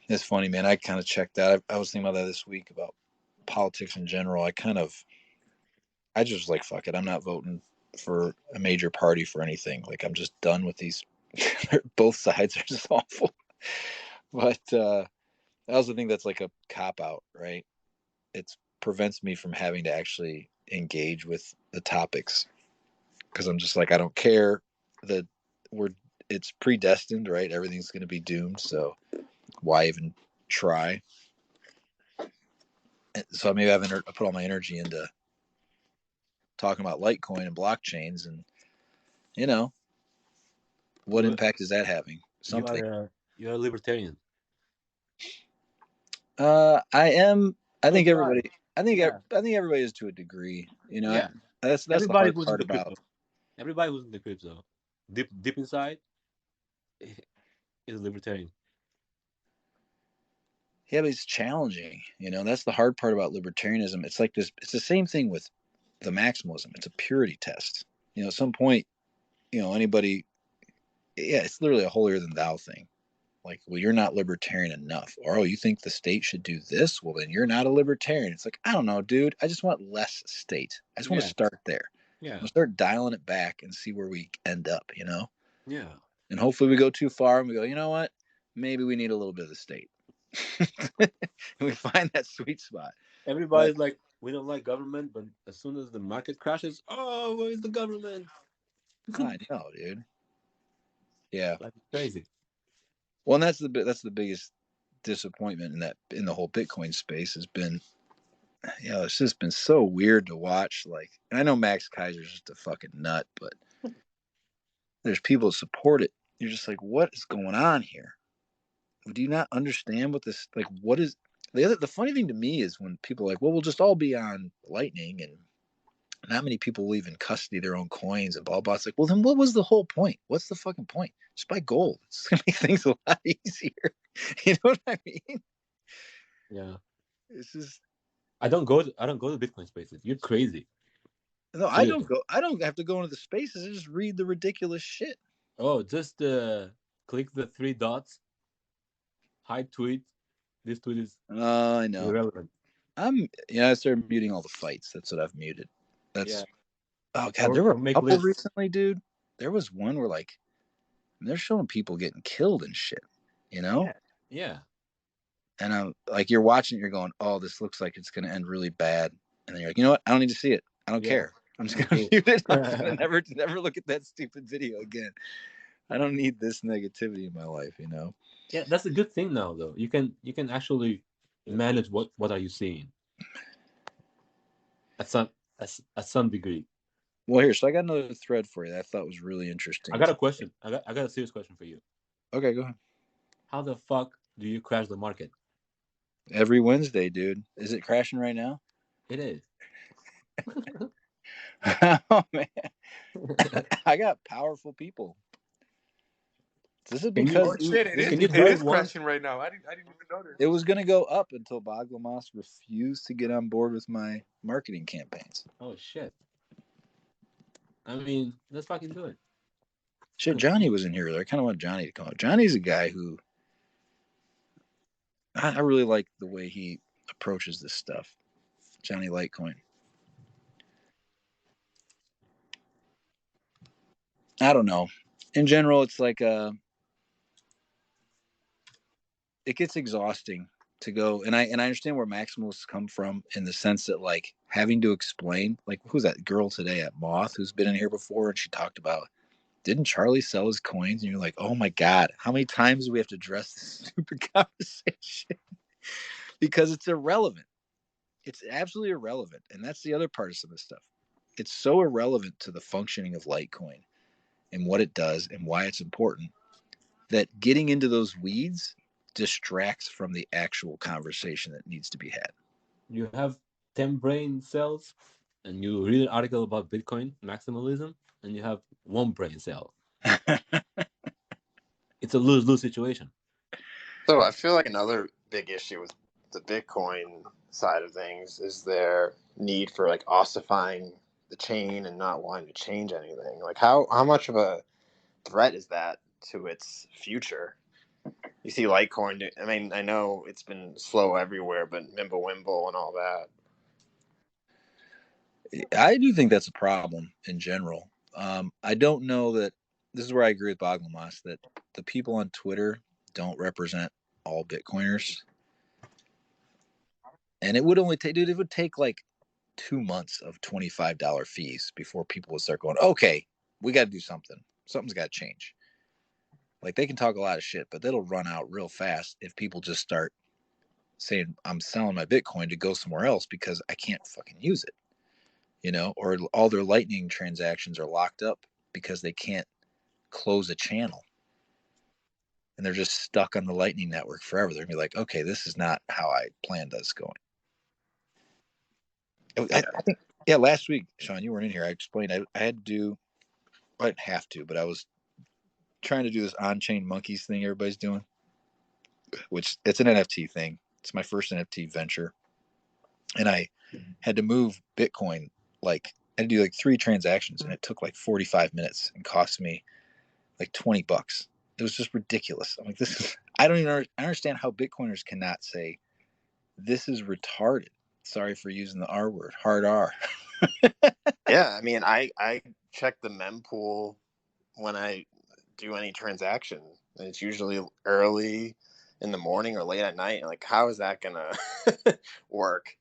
It's funny, man. I kind of checked out. I was thinking about that this week about politics in general. I just like, fuck it. I'm not voting for a major party for anything. Like, I'm just done with these. Both sides are just awful. But I also think that's like a cop out, right? It prevents me from having to actually engage with the topics because I'm just like, I don't care that we're it's predestined, right? Everything's going to be doomed. So why even try? So maybe I put all my energy into talking about Litecoin and blockchains, and you know what You impact is that having? you are Something. a libertarian. I am. I So think do I. everybody. Yeah. I think everybody is to a degree. Yeah. That's the Everybody hard who's part into about. crypto. Everybody who's into crypto, deep inside, is a libertarian. Yeah, but it's challenging. That's the hard part about libertarianism. It's like this. It's the same thing with the maximalism. It's a purity test. At some point, anybody. Yeah, it's literally a holier than thou thing. Like, well, you're not libertarian enough. Or, oh, you think the state should do this? Well, then you're not a libertarian. It's like, I don't know, dude. I just want less state. I just want to Yeah. start there. I'm Yeah. going to start dialing it back and see where we end up. Yeah. And hopefully we go too far and we go, you know what? Maybe we need a little bit of the state. And we find that sweet spot. But Everybody's like, we don't like government, but as soon as the market crashes, oh, where is the government? I know, dude. Yeah. Like crazy. Well, and that's the biggest disappointment in the whole Bitcoin space has been, it's just been so weird to watch. Like, and I know Max Kaiser's just a fucking nut, but there's people that support it. You're just like, what is going on here? Do you not understand what this like? What is the funny thing to me is when people are like, well, we'll just all be on Lightning and not many people will even custody their own coins and blah blah. It's like, well, then what was the whole point? What's the fucking point? Just buy gold. It's gonna make things a lot easier. You know what I mean? Yeah. It's just I don't go to Bitcoin spaces. You're crazy. no. I don't Seriously. go. I don't have to go into the spaces. I just read the ridiculous shit. Oh, just click the three dots, hide tweet. This tweet is I know. irrelevant. I started muting all the fights. That's what I've muted. Yeah. That's oh god. There were Or a make couple lists. recently, dude. There was one where like they're showing people getting killed and shit. You know. Yeah. Yeah. And I'm like, you're watching, you're going, oh, this looks like it's going to end really bad. And then you're like, you know what? I don't need to see it. I don't Yeah. care. I'm just Me going to too. mute it. I'm just going to never look at that stupid video again. I don't need this negativity in my life. Yeah, that's a good thing now though. You can actually manage what are you seeing at some degree. Well, here, so I got another thread for you that I thought was really I interesting. got a question. I got a serious question for you. Okay, go ahead. How the fuck do you crash the market? Every Wednesday, dude. Is it crashing right now? It is. Oh, man. I got powerful people. This is Can you Oh because shit! It is can you it do it is once? crashing right now. I didn't even it notice. was going to go up until Baglamas refused to get on board with my marketing campaigns. Oh shit. I mean, let's fucking do it. Shit, Johnny was in here earlier. I kind of want Johnny to come up. Johnny's a guy who I really like the way he approaches this stuff. Johnny Litecoin. I don't know. In general, it's like it gets exhausting to go, and I understand where maximalists come from in the sense that like having to explain, like who's that girl today at Moth who's been in here before, and she talked about, didn't Charlie sell his coins? And you're like, oh my God, how many times do we have to address this stupid conversation? Because it's irrelevant. It's absolutely irrelevant. And that's the other part of some of this stuff. It's so irrelevant to the functioning of Litecoin and what it does and why it's important that getting into those weeds distracts from the actual conversation that needs to be had. You have 10 brain cells, and you read an article about Bitcoin maximalism, and you have one brain cell. It's a lose-lose situation. So I feel like another big issue with the Bitcoin side of things is their need for like ossifying the chain and not wanting to change anything. Like how much of a threat is that to its future? You see Litecoin. I mean, I know it's been slow everywhere, but Mimblewimble and all that. I do think that's a problem in general. I don't know that this is where I agree with Boglemas that the people on Twitter don't represent all Bitcoiners. And it would only take, dude, it would take like 2 months of $25 fees before people would start going, okay, we got to do something. Something's got to change. Like they can talk a lot of shit, but that'll run out real fast if people just start saying, I'm selling my Bitcoin to go somewhere else because I can't fucking use it, or all their Lightning transactions are locked up because they can't close a channel and they're just stuck on the Lightning network forever. They're gonna be like, okay, this is not how I planned this going. I think, yeah, last week, Sean, you weren't in here. I explained I had to do, I didn't have to, but I was trying to do this on-chain monkeys thing everybody's doing, which it's an NFT thing. It's my first NFT venture. And I had to move Bitcoin, like, I had to do like 3 transactions, and it took like 45 minutes and cost me like $20. It was just ridiculous. I'm like, this is, I don't even understand how Bitcoiners cannot say, this is retarded. Sorry for using the R word, hard R. Yeah, I mean, I check the mempool when I do any transaction, and it's usually early in the morning or late at night. Like, how is that gonna work?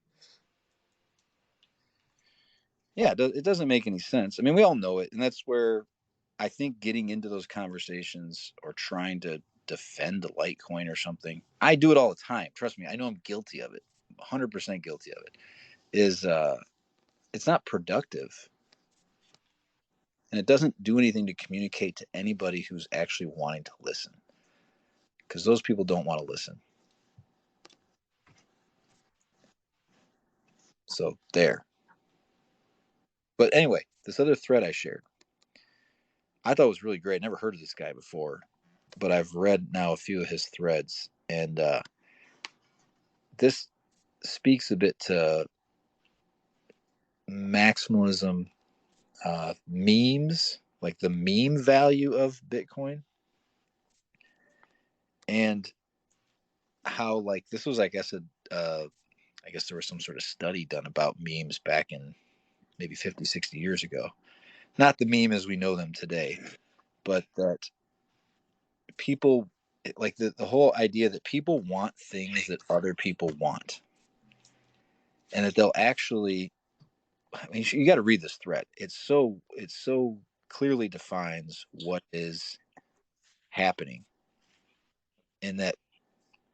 Yeah, it doesn't make any sense. I mean, we all know it, and that's where I think getting into those conversations or trying to defend the Litecoin or something, I do it all the time. Trust me, I know I'm guilty of it, 100% guilty of it. Is it's not productive, and it doesn't do anything to communicate to anybody who's actually wanting to listen, because those people don't want to listen. So there. But anyway, this other thread I shared, I thought was really great. Never heard of this guy before, but I've read now a few of his threads, and this speaks a bit to maximalism, memes, like the meme value of Bitcoin, and how like this was, I guess there was some sort of study done about memes back in maybe 50, 60 years ago. Not the meme as we know them today, but that people, like the whole idea that people want things that other people want, and that they'll actually, I mean, you got to read this thread. It's so clearly defines what is happening, and that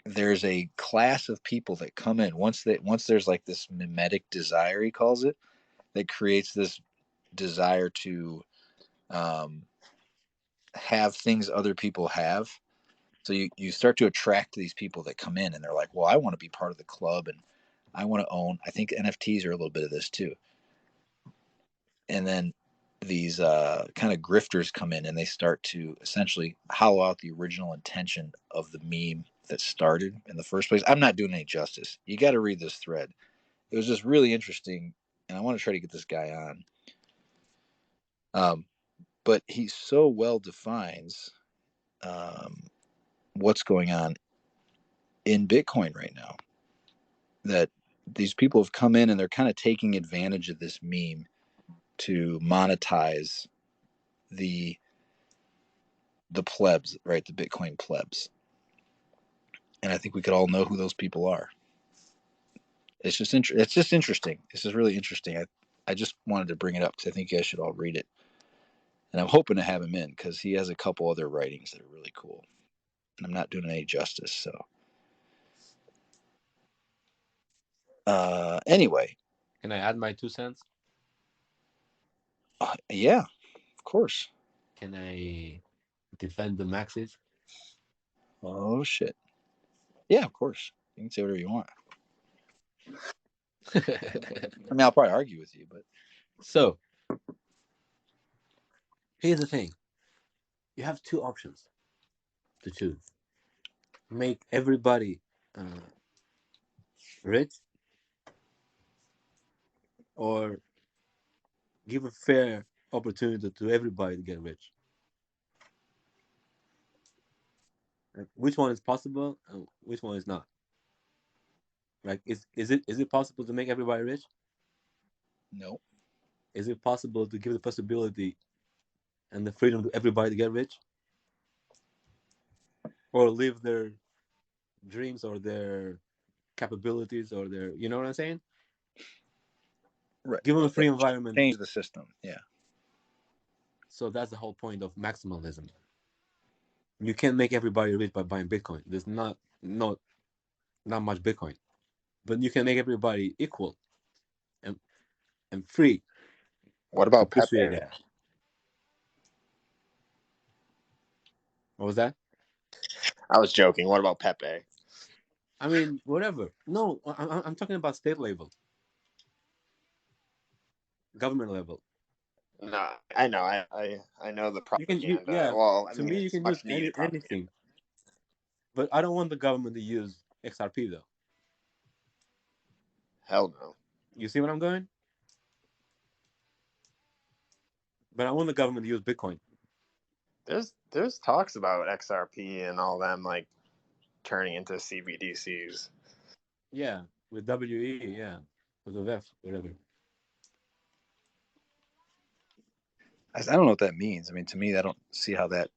there's a class of people that come in once there's like this mimetic desire, he calls it, that creates this desire to um, have things other people have. So you start to attract these people that come in and they're like, well, I want to be part of the club and I want to own. I think NFTs are a little bit of this too. And then these kind of grifters come in and they start to essentially hollow out the original intention of the meme that started in the first place. I'm not doing any justice. You got to read this thread. It was just really interesting, and I want to try to get this guy on. But he so well defines um, what's going on in Bitcoin right now, that these people have come in and they're kind of taking advantage of this meme to monetize the plebs, right? The Bitcoin plebs. and I think we could all know who those people are. It's just interesting. This is really interesting. I just wanted to bring it up because I think you guys should all read it, and I'm hoping to have him in because he has a couple other writings that are really cool, and I'm not doing it any justice. So, anyway, Can I add my 2 cents? Yeah, of course. Can I defend the maxis? Oh shit. Yeah, of course. You can say whatever you want. I mean, I'll probably argue with you, but So, here's the thing. You have 2 options to choose. Make everybody rich, or give a fair opportunity to everybody to get rich. Which one is possible and which one is not? Like, is it possible to make everybody rich? no. Is it possible to give the possibility and the freedom to everybody to get rich, or live their dreams or their capabilities or their, you know what I'm saying? Right. Give them a free environment. Change the system. Yeah. So that's the whole point of maximalism. You can't make everybody rich by buying Bitcoin. There's not much Bitcoin, but you can make everybody equal and free What to about pursue Pepe? that. What was that? I was joking. What about Pepe? I mean, whatever. No, I'm talking about state level, government level. No, I know. I know the propaganda. Yeah. Well, I To mean, me, you it's can use much needed propaganda. anything, but I don't want the government to use XRP though. Hell no. You see what I'm going? But I want the government to use Bitcoin. There's talks about XRP and all them like turning into CBDCs. Yeah, with WE, yeah, with the VEF, whatever. I don't know what that means. I mean, to me, I don't see how that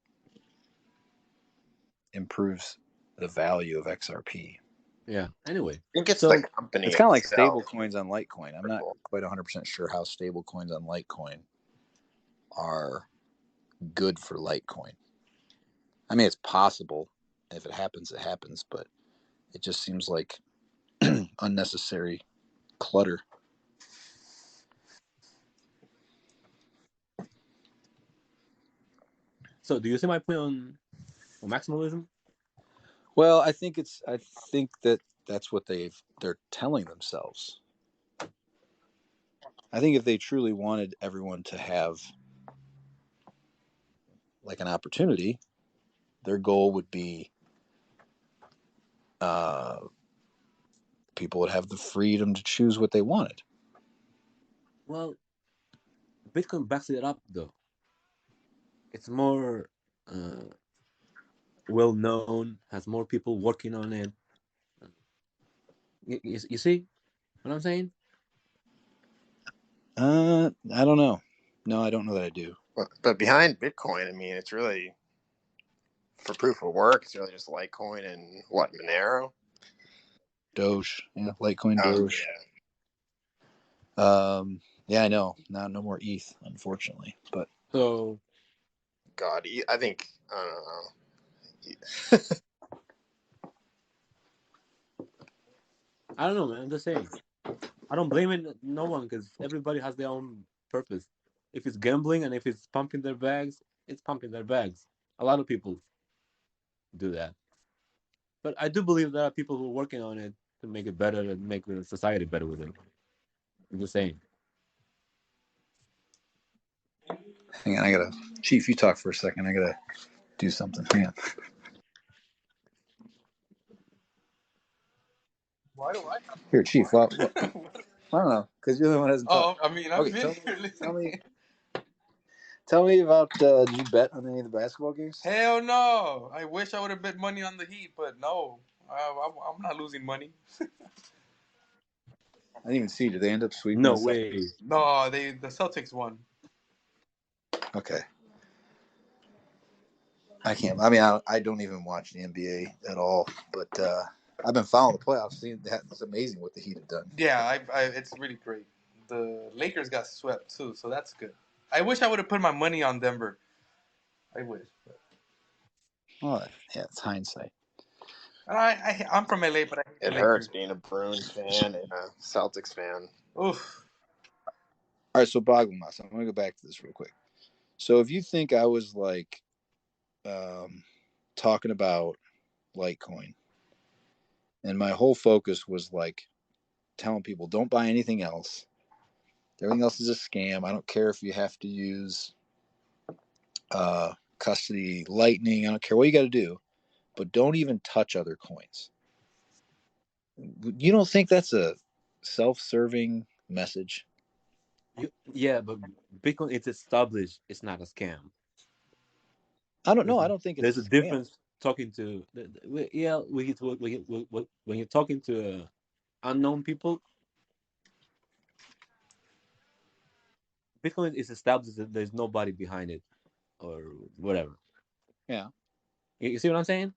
improves the value of XRP. Yeah. Anyway, I think it's the so company It's kind of like stable itself. coins on Litecoin. I'm not quite 100% sure how stable coins on Litecoin are good for Litecoin. I mean, it's possible. If it happens, it happens, but it just seems like unnecessary clutter. do you see my point on maximalism? Well, I think that that's what they're telling themselves. I think if they truly wanted everyone to have like an opportunity, their goal would be people would have the freedom to choose what they wanted. Well, Bitcoin backs it up though. It's more well known, has more people working on it. You see what I'm saying? I don't know. No, I don't know that I do. But behind Bitcoin, I mean, it's really for proof of work. It's really just Litecoin and what Monero. Doge, yeah, Litecoin Doge. Yeah, I know. No more ETH, unfortunately. But So God, I think I don't know. I don't know, man. I'm just saying. I don't blame it, no one, because everybody has their own purpose. If it's gambling and if it's pumping their bags, it's pumping their bags. A lot of people do that. But I do believe there are people who are working on it to make it better and make the society better with it. I'm just saying. hang on, I gotta. Chief, you talk for a second. I gotta do something. Hang on. Why do I Here, Chief. Well, I don't know, because you're the one who hasn't Oh, talked. I mean, I've Okay, been here listening. tell me about. Did you bet on any of the basketball games? Hell no! I wish I would have bet money on the Heat, but no, I'm not losing money. I didn't even see. Did they end up sweeping No the way. Celtics? No, the Celtics won. Okay. I can't. I mean, I don't even watch the NBA at all, but I've been following the playoffs. Seeing that, it's amazing what the Heat have done. Yeah, it's really great. The Lakers got swept too, so that's good. I wish I would have put my money on Denver. I wish. Oh, yeah, it's hindsight. I'm from LA, but I hate the It hurts Lakers. being a Bruins fan and a Celtics fan. Oof. All right, so Boglemas, I'm going to go back to this real quick. So if you think I was like talking about Litecoin, and my whole focus was like telling people don't buy anything else. Everything else is a scam. I don't care if you have to use custody lightning. I don't care what you got to do, but don't even touch other coins. You don't think that's a self-serving message? Yeah, but Bitcoin is established. It's not a scam. I don't There's know. a, I don't think it's there's a a scam. difference talking to. Yeah, when you're talking to unknown people, Bitcoin is established that there's nobody behind it or whatever. Yeah. You see what I'm saying?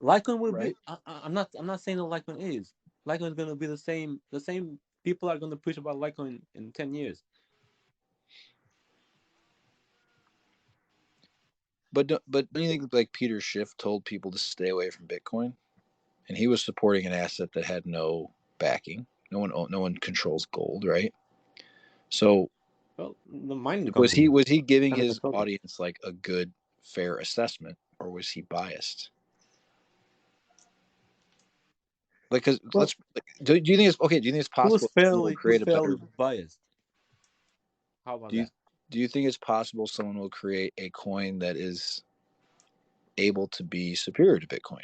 Litecoin will be. Right. I'm not saying that Litecoin is. Litecoin is gonna be the same. The same people are gonna preach about Litecoin in 10 years. But don't you think like Peter Schiff told people to stay away from Bitcoin, and he was supporting an asset that had no backing. No one controls gold, right? So Well, the mining was he company was he giving kind of his control it. audience like a good, fair assessment, or was he biased? Like, because Well, do you think it's okay? Do you think it's he was possible someone will fairly create a better? biased. How about Do you that? do you think it's possible someone will create a coin that is able to be superior to Bitcoin?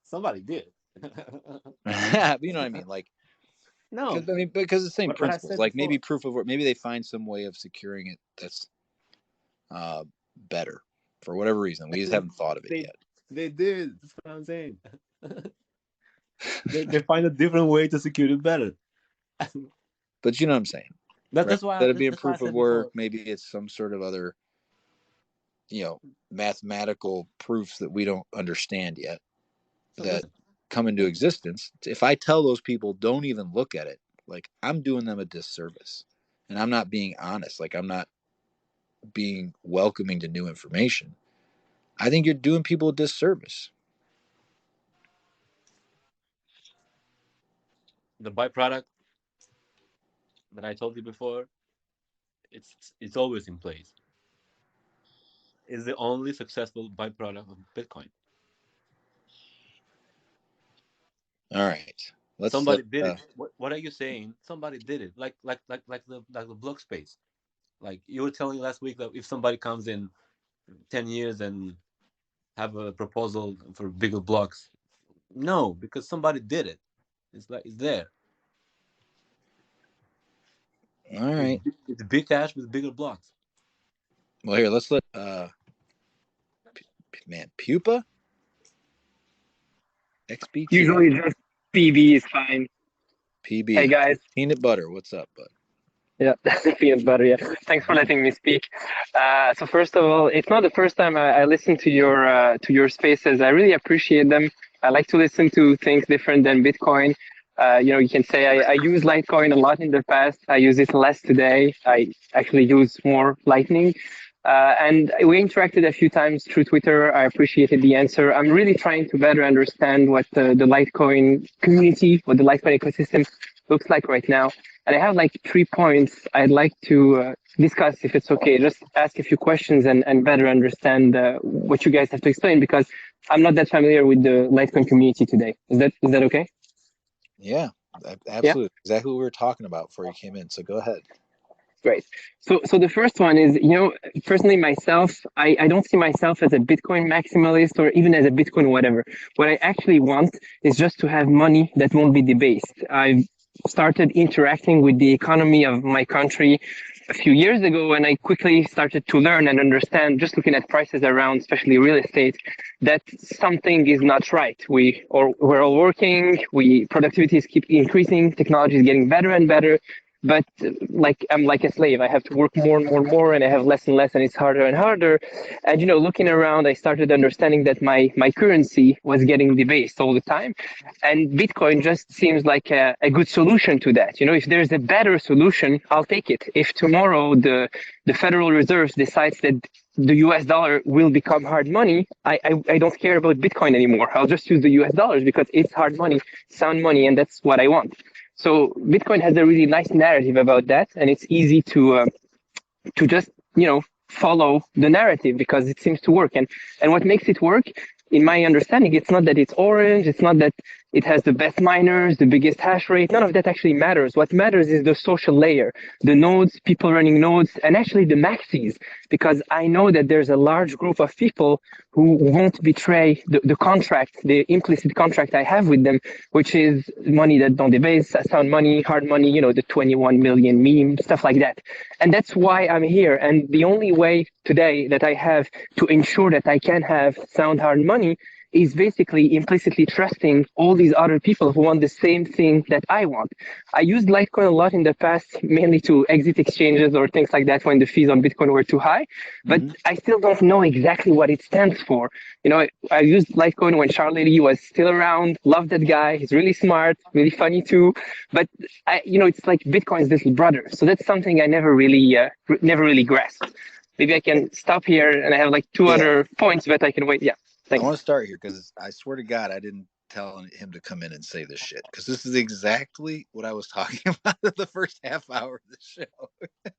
Somebody did. You know what I mean? Like, No, because the same what I principles. said Like maybe before. proof of work. Maybe they find some way of securing it that's uh, better for whatever reason. We just haven't thought of it they yet. they did. That's what I'm saying. They find a different way to secure it better. But you know what I'm saying, right? That's why Instead of being I proof of said work, before. maybe it's some sort of other, you know, mathematical proofs that we don't understand yet So that listen, come into existence. If I tell those people don't even look at it, like I'm doing them a disservice, and I'm not being honest. Like I'm not being welcoming to new information. I think you're doing people a disservice. the byproduct that I told you before, it's always in place. It's the only successful byproduct of Bitcoin. All right, let's Somebody did it. What are you saying? Somebody did it. Like the block space. Like you were telling last week that if somebody comes in 10 years and have a proposal for bigger blocks, no, because somebody did it. It's there. all It's right. it's big cash with bigger blocks. Well, here let's let man pupa XBT Usually just PB is fine. Hey PB guys. peanut butter. What's up, bud? Yeah, peanut butter. Yeah. Thanks for letting me speak. So first of all, it's not the first time I listen to your spaces. I really appreciate them. I like to listen to things different than Bitcoin. You can say I use Litecoin a lot in the past. I use it less today. I actually use more Lightning. And we interacted a few times through Twitter. I appreciated the answer. I'm really trying to better understand what the Litecoin community, what the Litecoin ecosystem looks like right now. And I have like 3 points I'd like to discuss if it's okay. Just ask a few questions and better understand what you guys have to explain because I'm not that familiar with the Litecoin community today. Is that okay? Yeah, Yeah. absolutely. Exactly what we were talking about before you came in. So go ahead. Great. So the first one is, personally myself, I don't see myself as a Bitcoin maximalist or even as a Bitcoin whatever. What I actually want is just to have money that won't be debased. I've started interacting with the economy of my country a few years ago, and I quickly started to learn and understand, just looking at prices around, especially real estate, that something is not right. We're all working, productivity is keep increasing, technology is getting better and better, but like I'm like a slave. I have to work more and more and more, and I have less and less, and it's harder and harder. And looking around, I started understanding that my currency was getting debased all the time, and Bitcoin just seems like a good solution to that. If there's a better solution, I'll take it. If tomorrow the Federal Reserve decides that the US dollar will become hard money, I don't care about Bitcoin anymore. I'll just use the US dollars because it's hard money, sound money, and that's what I want. So Bitcoin has a really nice narrative about that, and it's easy to just follow the narrative because it seems to work. And what makes it work, in my understanding, it's not that it's orange, it's not that it has the best miners, the biggest hash rate. None of that actually matters. What matters is the social layer, the nodes, people running nodes, and actually the maxis, because I know that there's a large group of people who won't betray the contract, the implicit contract I have with them, which is money that don't debase, sound money, hard money, the 21 million meme, stuff like that. And that's why I'm here. And the only way today that I have to ensure that I can have sound hard money is basically implicitly trusting all these other people who want the same thing that I want. I used Litecoin a lot in the past, mainly to exit exchanges or things like that when the fees on Bitcoin were too high, but I still don't know exactly what it stands for. I used Litecoin when Charlie was still around, loved that guy. He's really smart, really funny too. But it's like Bitcoin's little brother. So that's something I never really grasped. Maybe I can stop here, and I have like two other points, but I can wait. Yeah. Thanks. I want to start here because I swear to God, I didn't tell him to come in and say this shit because this is exactly what I was talking about in the first half hour of the show.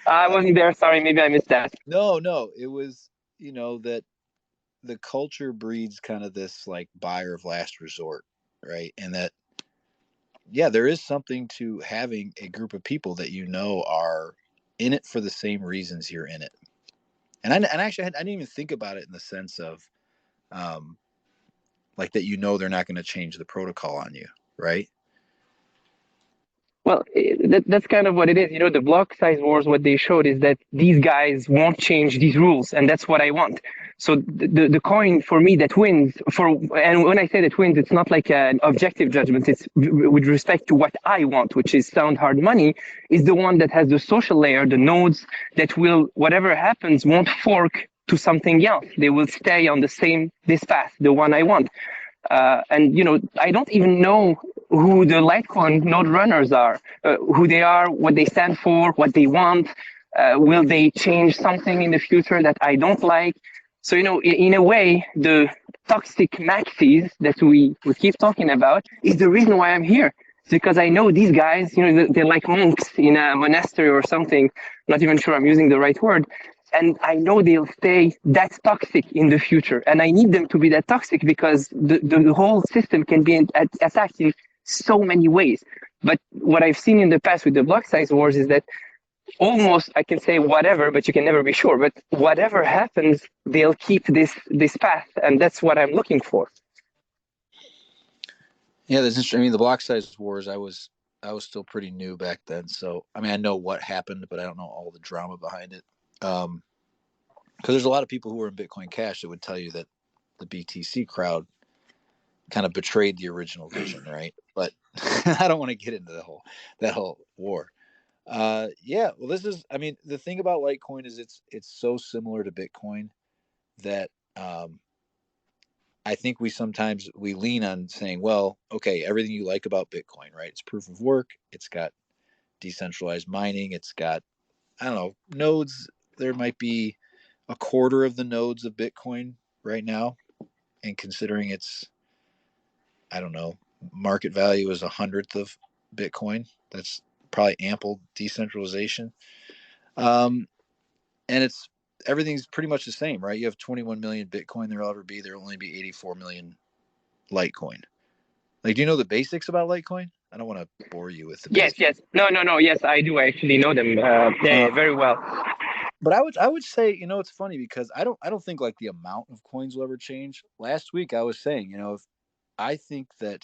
I wasn't there. Sorry, maybe I missed that. No, it was that the culture breeds kind of this like buyer of last resort, right? And that there is something to having a group of people that are in it for the same reasons you're in it. And actually I didn't even think about it in the sense of like that they're not going to change the protocol on you, right? Well, that's kind of what it is. The block size wars, what they showed is that these guys won't change these rules, and that's what I want. So the coin for me that wins, and when I say that wins, it's not like an objective judgment. It's with respect to what I want, which is sound hard money, is the one that has the social layer, the nodes that will, whatever happens, won't fork to something else. They will stay on this path, the one I want. And I don't even know who the Litecoin node runners are, who they are, what they stand for, what they want. Will they change something in the future that I don't like? So in a way, the toxic maxis that we keep talking about is the reason why I'm here. It's because I know these guys, they're like monks in a monastery or something. Not even sure I'm using the right word. And I know they'll stay that toxic in the future. And I need them to be that toxic because the whole system can be attacked in so many ways. But what I've seen in the past with the block size wars is that almost I can say whatever, but you can never be sure. But whatever happens, they'll keep this path, and that's what I'm looking for. Yeah, that's interesting. I mean, the block size wars, I was still pretty new back then, so I know what happened, but I don't know all the drama behind it. Because there's a lot of people who are in Bitcoin Cash that would tell you that the BTC crowd kind of betrayed the original vision, right? But I don't want to get into that whole war. Well, this is. I mean, the thing about Litecoin is it's so similar to Bitcoin that I think we sometimes lean on saying, well, okay, everything you like about Bitcoin, right? It's proof of work. It's got decentralized mining. It's got, I don't know, nodes. There might be a quarter of the nodes of Bitcoin right now. And considering its, I don't know, market value is 100th of Bitcoin, that's probably ample decentralization. And everything's pretty much the same, right? You have 21 million Bitcoin. There'll only be 84 million Litecoin. Like, do you know the basics about Litecoin? I don't want to bore you with the basics. Yes. No. Yes, I do. I actually know them very well. But I would say, it's funny because I don't think like the amount of coins will ever change. Last week I was saying, if I think that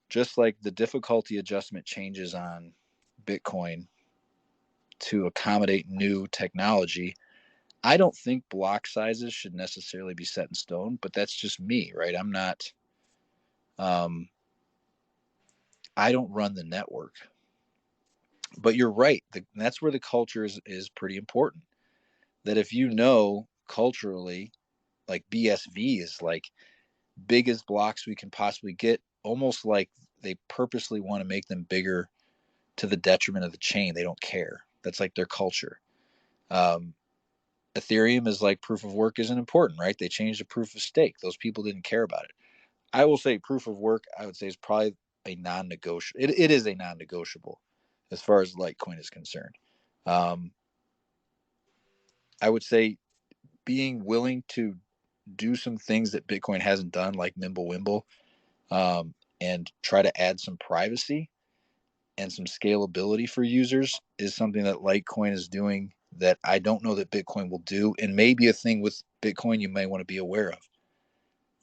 just like the difficulty adjustment changes on Bitcoin to accommodate new technology, I don't think block sizes should necessarily be set in stone, but that's just me, right? I'm not, I don't run the network. But you're right. That's where the culture is pretty important. That if you know culturally, like BSV is like biggest blocks we can possibly get, almost like they purposely want to make them bigger to the detriment of the chain. They don't care. That's like their culture. Um, Ethereum is like proof of work isn't important, right? They changed the proof of stake. Those people didn't care about it. I will say proof of work, I would say, is probably a non-negotiable. It is a non-negotiable as far as Litecoin is concerned. Um, I would say being willing to do some things that Bitcoin hasn't done, like Mimblewimble, and try to add some privacy and some scalability for users is something that Litecoin is doing that I don't know that Bitcoin will do, and maybe a thing with Bitcoin you may want to be aware of.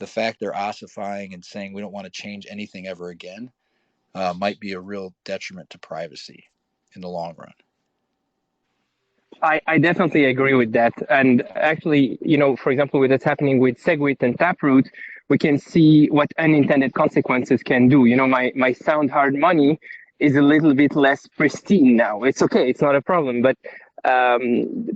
The fact they're ossifying and saying we don't want to change anything ever again might be a real detriment to privacy in the long run. I definitely agree with that. And actually, for example, with what's happening with Segwit and Taproot, we can see what unintended consequences can do. My sound hard money is a little bit less pristine now. It's okay, it's not a problem. But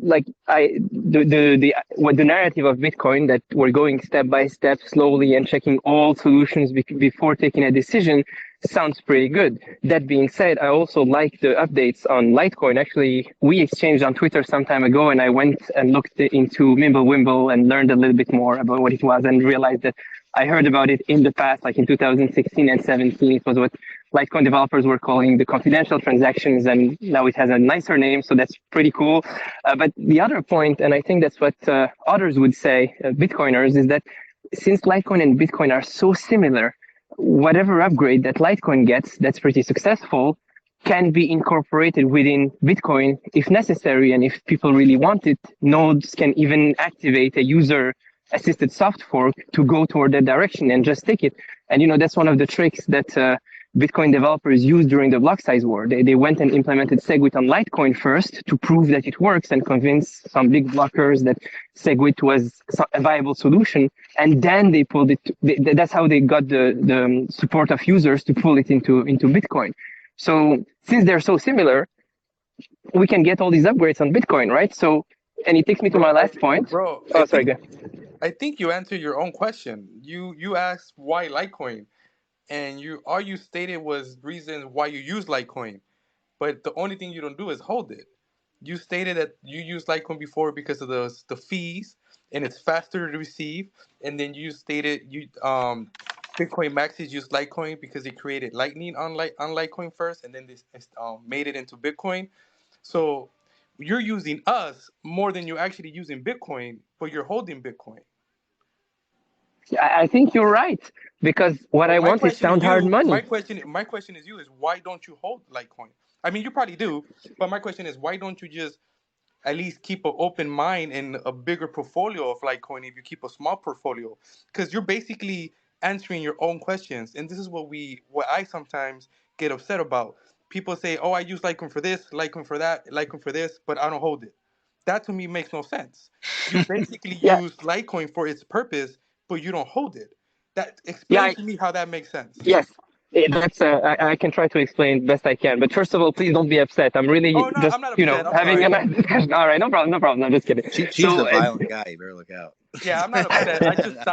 like the narrative of Bitcoin that we're going step by step slowly and checking all solutions before taking a decision sounds pretty good. That being said, I also like the updates on Litecoin. Actually, we exchanged on Twitter some time ago, and I went and looked into Mimblewimble and learned a little bit more about what it was and realized that I heard about it in the past, like in 2016 and 17. It was what Litecoin developers were calling the confidential transactions, and now it has a nicer name, so that's pretty cool. But the other point, and I think that's what others would say, Bitcoiners, is that since Litecoin and Bitcoin are so similar, whatever upgrade that Litecoin gets that's pretty successful can be incorporated within Bitcoin if necessary. And if people really want it, nodes can even activate a user assisted soft fork to go toward that direction and just take it. And that's one of the tricks that Bitcoin developers used during the block size war. They went and implemented Segwit on Litecoin first to prove that it works and convince some big blockers that Segwit was a viable solution. And then they pulled it. That's how they got the support of users to pull it into Bitcoin. So since they're so similar, we can get all these upgrades on Bitcoin, right? So, and it takes me to my last point. Bro, Oh, sorry, go ahead. I think you answered your own question. You asked why Litecoin, and all you stated was reasons why you use Litecoin. But the only thing you don't do is hold it. You stated that you used Litecoin before because of the fees and it's faster to receive. And then you stated Bitcoin maxis used Litecoin because they created Lightning on Litecoin first, and then they made it into Bitcoin. So you're using us more than you're actually using Bitcoin, but you're holding Bitcoin. I think you're right, because what So I want is sound hard money. my question is you is why don't you hold Litecoin? I mean, you probably do, but my question is why don't you just at least keep an open mind and a bigger portfolio of Litecoin if you keep a small portfolio? Because you're basically answering your own questions, and this is what I sometimes get upset about. People say, "Oh, I use Litecoin for this, Litecoin for that, Litecoin for this," but I don't hold it. That to me makes no sense. You basically Yeah, use Litecoin for its purpose, but you don't hold it. That yeah, explain to me how that makes sense. yes. That's I can try to explain best I can. But first of all, please don't be upset. I'm Oh really no, just I'm not upset. I'm having a sorry. nice discussion. All right, no problem, no problem. I'm just kidding. She's So a violent guy. You better look out. Yeah, I'm not upset. I I'm just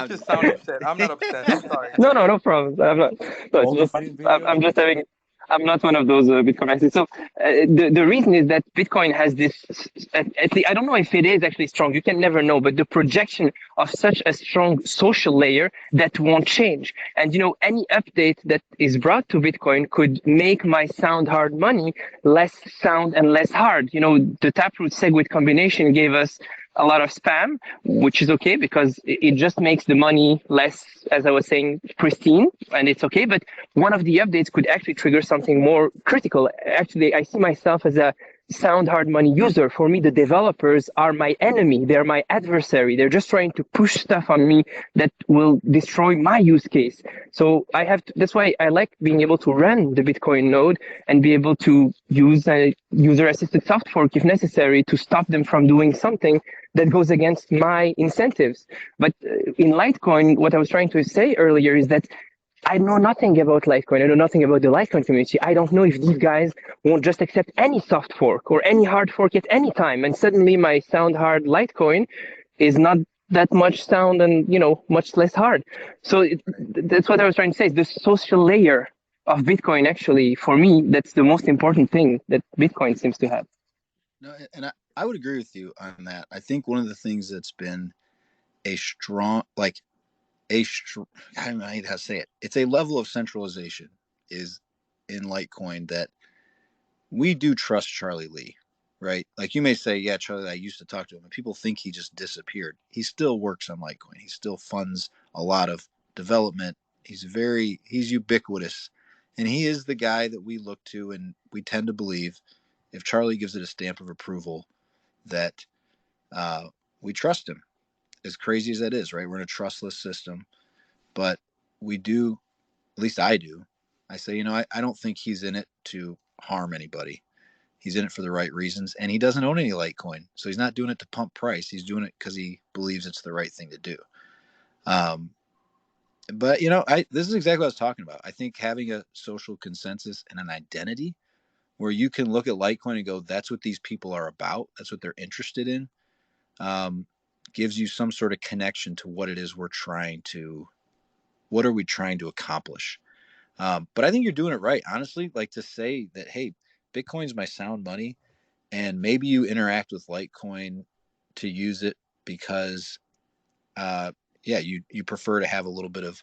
just sound kidding. upset. I'm not upset. I'm sorry. no, no, no problem. I'm not. No, it's All the just fighting videos. I'm just having. I'm not one of those Bitcoin maxis. So the reason is that Bitcoin has this. At least I don't know if it is actually strong. You can never know. But the projection of such a strong social layer that won't change. And any update that is brought to Bitcoin could make my sound hard money less sound and less hard. The Taproot Segwit combination gave us a lot of spam, which is okay because it just makes the money less, as I was saying, pristine, and it's okay. But one of the updates could actually trigger something more critical. Actually, I see myself as a sound hard money user. For me, the developers are my enemy. They're my adversary. They're just trying to push stuff on me that will destroy my use case. So that's why I like being able to run the Bitcoin node and be able to use a user assisted soft fork if necessary to stop them from doing something that goes against my incentives. But in Litecoin, what I was trying to say earlier is that I know nothing about Litecoin. I know nothing about the Litecoin community. I don't know if these guys won't just accept any soft fork or any hard fork at any time, and suddenly my sound hard Litecoin is not that much sound and much less hard. So that's what I was trying to say. The social layer of Bitcoin, actually, for me, that's the most important thing that Bitcoin seems to have. No, and I would agree with you on that. I think one of the things that's been a strong, like I don't know how to say it. It's a level of centralization is in Litecoin that we do trust Charlie Lee, right? Like you may say, yeah, Charlie, I used to talk to him, and people think he just disappeared. He still works on Litecoin. He still funds a lot of development. He's ubiquitous, and he is the guy that we look to, and we tend to believe if Charlie gives it a stamp of approval that we trust him. As crazy as that is, right? We're in a trustless system, but we do, at least I do. I say, I don't think he's in it to harm anybody. He's in it for the right reasons, and he doesn't own any Litecoin, so he's not doing it to pump price. He's doing it because he believes it's the right thing to do. But this is exactly what I was talking about. I think having a social consensus and an identity where you can look at Litecoin and go, "That's what these people are about. That's what they're interested in," gives you some sort of connection to what it is what are we trying to accomplish. But I think you're doing it right, honestly. Like to say that, hey, Bitcoin's my sound money, and maybe you interact with Litecoin to use it because, you prefer to have a little bit of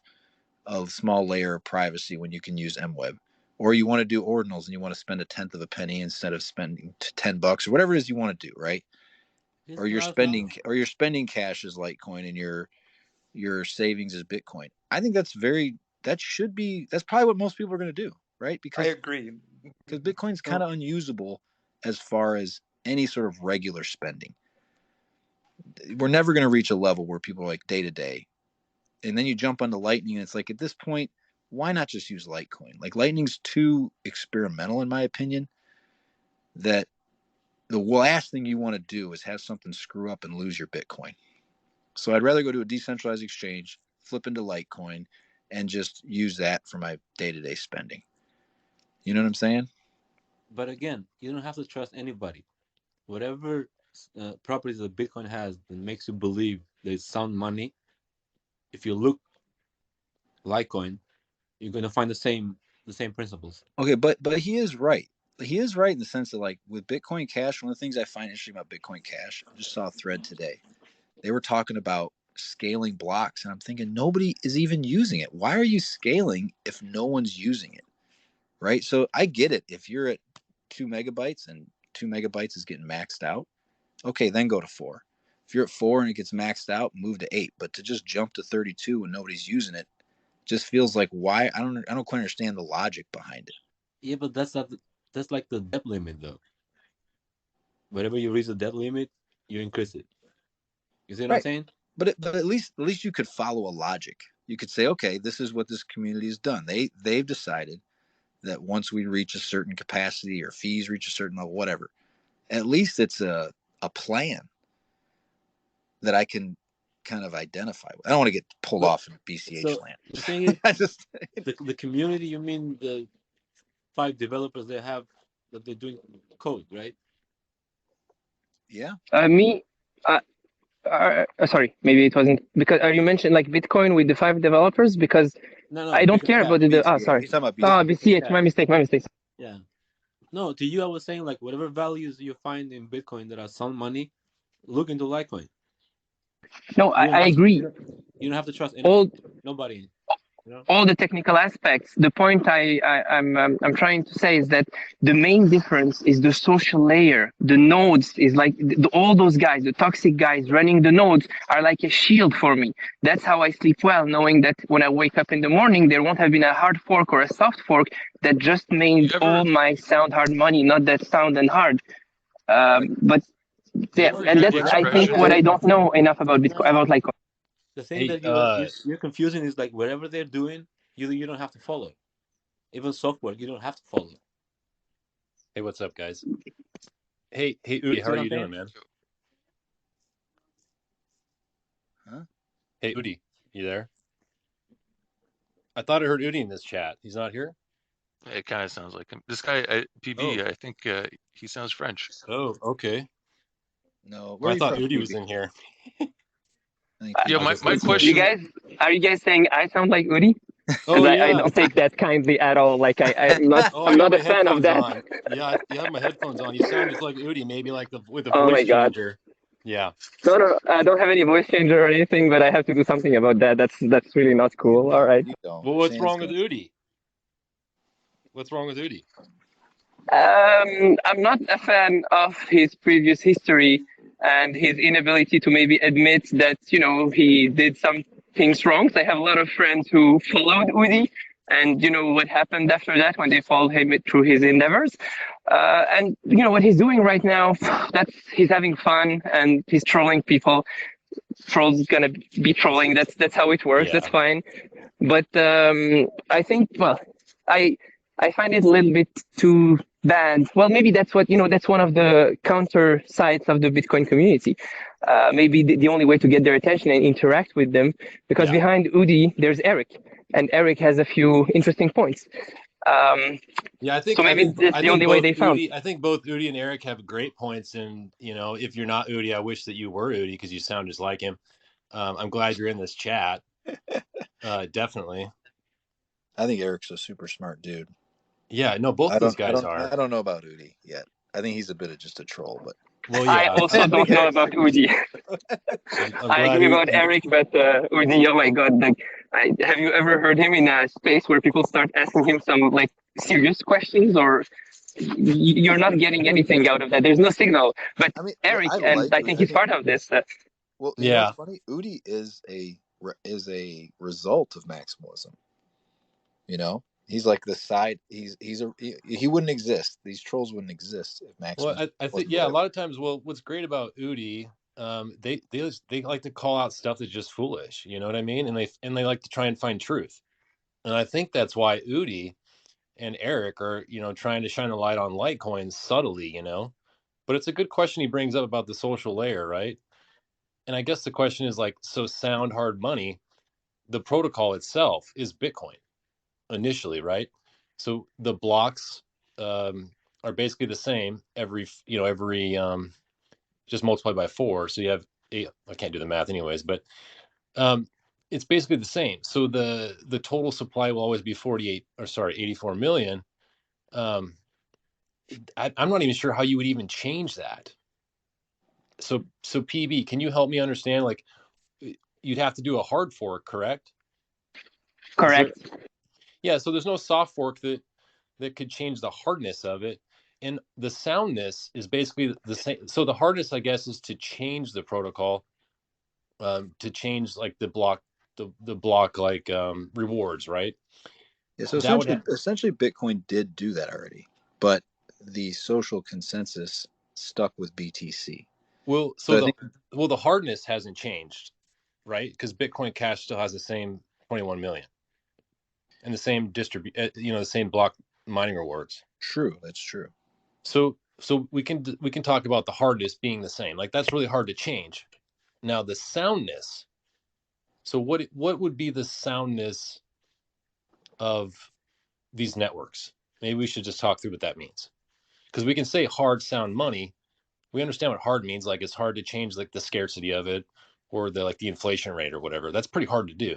a small layer of privacy when you can use MWeb, or you want to do ordinals and you want to spend a tenth of a penny instead of spending $10 or whatever it is you want to do, right? Here's Or what you're I was thinking. spending cash as Litecoin and your savings is Bitcoin. I think that's probably what most people are going to do, right? I Because agree. Bitcoin's kind So, of unusable as far as any sort of regular spending. We're never going to reach a level where people are like day to day. And then you jump onto Lightning and it's like at this point, why not just use Litecoin? Like Lightning's too experimental in my opinion that the last thing you want to do is have something screw up and lose your Bitcoin. So I'd rather go to a decentralized exchange, flip into Litecoin, and just use that for my day-to-day spending. You know what I'm saying? but again, you don't have to trust anybody. Whatever properties that Bitcoin has that makes you believe that it's sound money, if you look Litecoin, you're gonna find the same principles. Okay, but he is right. He is right in the sense that like with Bitcoin Cash, one of the things I find interesting about Bitcoin Cash, I just saw a thread today. They were talking about scaling blocks, and I'm thinking nobody is even using it. Why are you scaling if no one's using it? Right? So I get it. If you're at 2 megabytes and 2 megabytes is getting maxed out, okay, then go to 4. If you're at 4 and it gets maxed out, move to 8. But to just jump to 32 and nobody's using it just feels like why I don't quite understand the logic behind it. Yeah, but that's like the debt limit though. Whenever you reach the debt limit, you increase it. You see what I'm Right. saying? But at least you could follow a logic. You could say, okay, this is what this community has done. They've decided that once we reach a certain capacity or fees reach a certain level, whatever, at least it's a plan that I can kind of identify with. I don't want to get pulled But off in BCH so land. the thing is, I just the community. You mean the 5 developers they have that they're doing code, right? yeah. Me, sorry, maybe it wasn't because you mentioned like Bitcoin with the 5 developers because No, no, I don't Bitcoin care Cash, about the. BCH. Sorry. He's talking about Oh, BCH. Bitcoin BCH. Cash. My mistake. Yeah. No, to you, I was saying like whatever values you find in Bitcoin that are sound money, look into Litecoin. No, You don't I have to. agree. You don't have to trust All nobody. You know. all the technical aspects. The point I'm trying to say is that the main difference is the social layer. The nodes is like all those guys, the toxic guys running the nodes are like a shield for me. That's how I sleep well, knowing that when I wake up in the morning, there won't have been a hard fork or a soft fork that just made all my sound hard money, not that sound and hard. Right. But yeah, No, and but that's what I think what happened? I don't know enough about Bitcoin No, about like. the thing Hey, that you're confusing is like whatever they're doing, you don't have to follow. Even software, you don't have to follow. hey, what's up, guys? Hey, You Udi, see how are what I'm you saying? doing, man? Huh? Hey, Udi, you there? I thought I heard Udi in this chat. He's not here? It kind of sounds like him. This guy, PB, Oh. I think he sounds French. Oh, okay. No, Well, where I are you thought from, Udi was PB? in here. I think Yeah, I PB. guess my that's fair. You question. guys, are you guys saying I sound like Udi? Because Oh I yeah. don't take that kindly at all. Like I'm not Oh, I I'm got not a my fan of headphones that. on. Yeah, you have my headphones on. You sound just like Udi, maybe like with a Oh voice my god. changer. Yeah. No, no, I don't have any voice changer or anything, but I have to do something about that. That's really not cool. All right. You don't. Well, what's Shan's wrong with going. Udi? What's wrong with Udi? I'm not a fan of his previous history and his inability to maybe admit that, he did some things wrong. I have a lot of friends who followed Udi and what happened after that when they followed him through his endeavors. And what he's doing right now, he's having fun and he's trolling people. Trolls gonna be trolling. That's how it works. That's Yeah. fine. But I think, well, I I find it a little bit too bad. Well, maybe that's that's one of the counter sides of the Bitcoin community. Maybe the only way to get their attention and interact with them, because Yeah. behind Udi there's Eric, and Eric has a few interesting points. Um, Yeah, so maybe that's I the think only way both they found. Udi and Eric have great points. And if you're not Udi, I wish that you were Udi because you sound just like him. I'm glad you're in this chat. Definitely. I think Eric's a super smart dude. Yeah, no, both those guys I are. don't know about Udi yet. I think he's a bit of just a troll, but Well, I yeah, also I think don't know Eric's about super Udi. I'm I glad agree about Udi. Eric, but Udi, oh my god! Like, have you ever heard him in a space where people start asking him some like serious questions, or you're not getting anything out of that? There's no signal. But I mean, Eric, I and like I Udi. think I he's think part of this. well, you know what's Yeah. funny? Udi is a result of maximalism. You know, he's like the side. He wouldn't exist. These trolls wouldn't exist if Well, maximalism I think wasn't yeah, a there. lot of times. Well, what's great about Udi, they like to call out stuff that's just foolish. You know what I mean? And they like to try and find truth. And I think that's why Udi and Eric are trying to shine a light on Litecoin subtly. But it's a good question he brings up about the social layer, right? And I guess the question is like, so sound hard money, the protocol itself is Bitcoin initially, right? So the blocks are basically the same every just multiplied by 4. So you have 8. I can't do the math anyways, but um, it's basically the same. So the total supply will always be 84 million. Um, I'm not even sure how you would even change that. So PB, can you help me understand? Like, you'd have to do a hard fork, correct? Is there? Correct. Yeah. So there's no soft fork that could change the hardness of it, and the soundness is basically the same. So the hardness, I guess, is to change the protocol, to change like the block like rewards, right? Yeah. So That would essentially, Bitcoin did do that already, but the social consensus stuck with BTC. well. So So I think the hardness hasn't changed, right? Because Bitcoin Cash still has the same 21 million and the same the same block mining rewards. true. That's true. So we can talk about the hardness being the same. Like that's really hard to change. Now the soundness. So what would be the soundness of these networks? Maybe we should just talk through what that means. Because we can say hard sound money. We understand what hard means. Like it's hard to change like the scarcity of it or the inflation rate or whatever. That's pretty hard to do.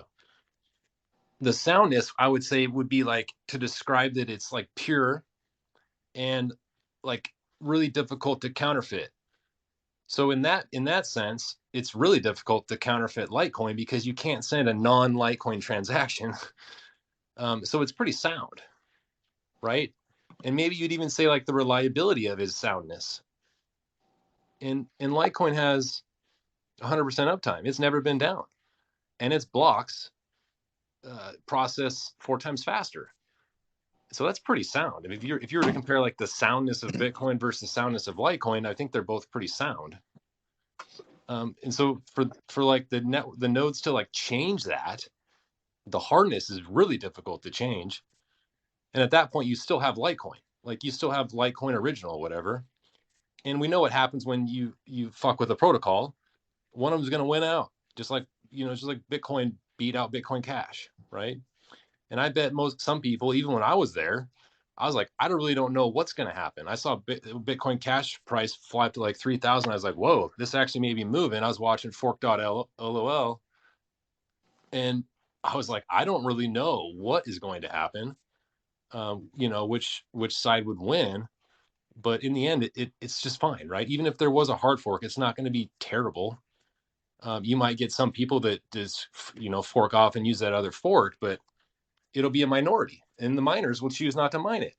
The soundness, I would say, would be like to describe that it's like pure and like really difficult to counterfeit. So in that sense, it's really difficult to counterfeit Litecoin because you can't send a non-Litecoin transaction. So it's pretty sound, right? And maybe you'd even say like the reliability of his soundness. And Litecoin has 100% uptime. It's never been down, and its blocks process 4 times faster. So that's pretty sound. I mean, if you were to compare like the soundness of Bitcoin versus the soundness of Litecoin, I think they're both pretty sound. And so for like the nodes to like change that, the hardness is really difficult to change. And at that point, you still have Litecoin, like you still have Litecoin original or whatever. And we know what happens when you fuck with a protocol. One of them is going to win out, just like Bitcoin beat out Bitcoin Cash, right? And I bet some people, even when I was there, I was like, I really don't know what's going to happen. I saw Bitcoin cash price fly up to like 3,000. I was like, whoa, this actually may be moving. I was watching fork.lol, and I was like, I don't really know what is going to happen. Which side would win. But in the end, it's just fine, right? Even if there was a hard fork, it's not going to be terrible. You might get some people that just, fork off and use that other fork, but it'll be a minority, and the miners will choose not to mine it.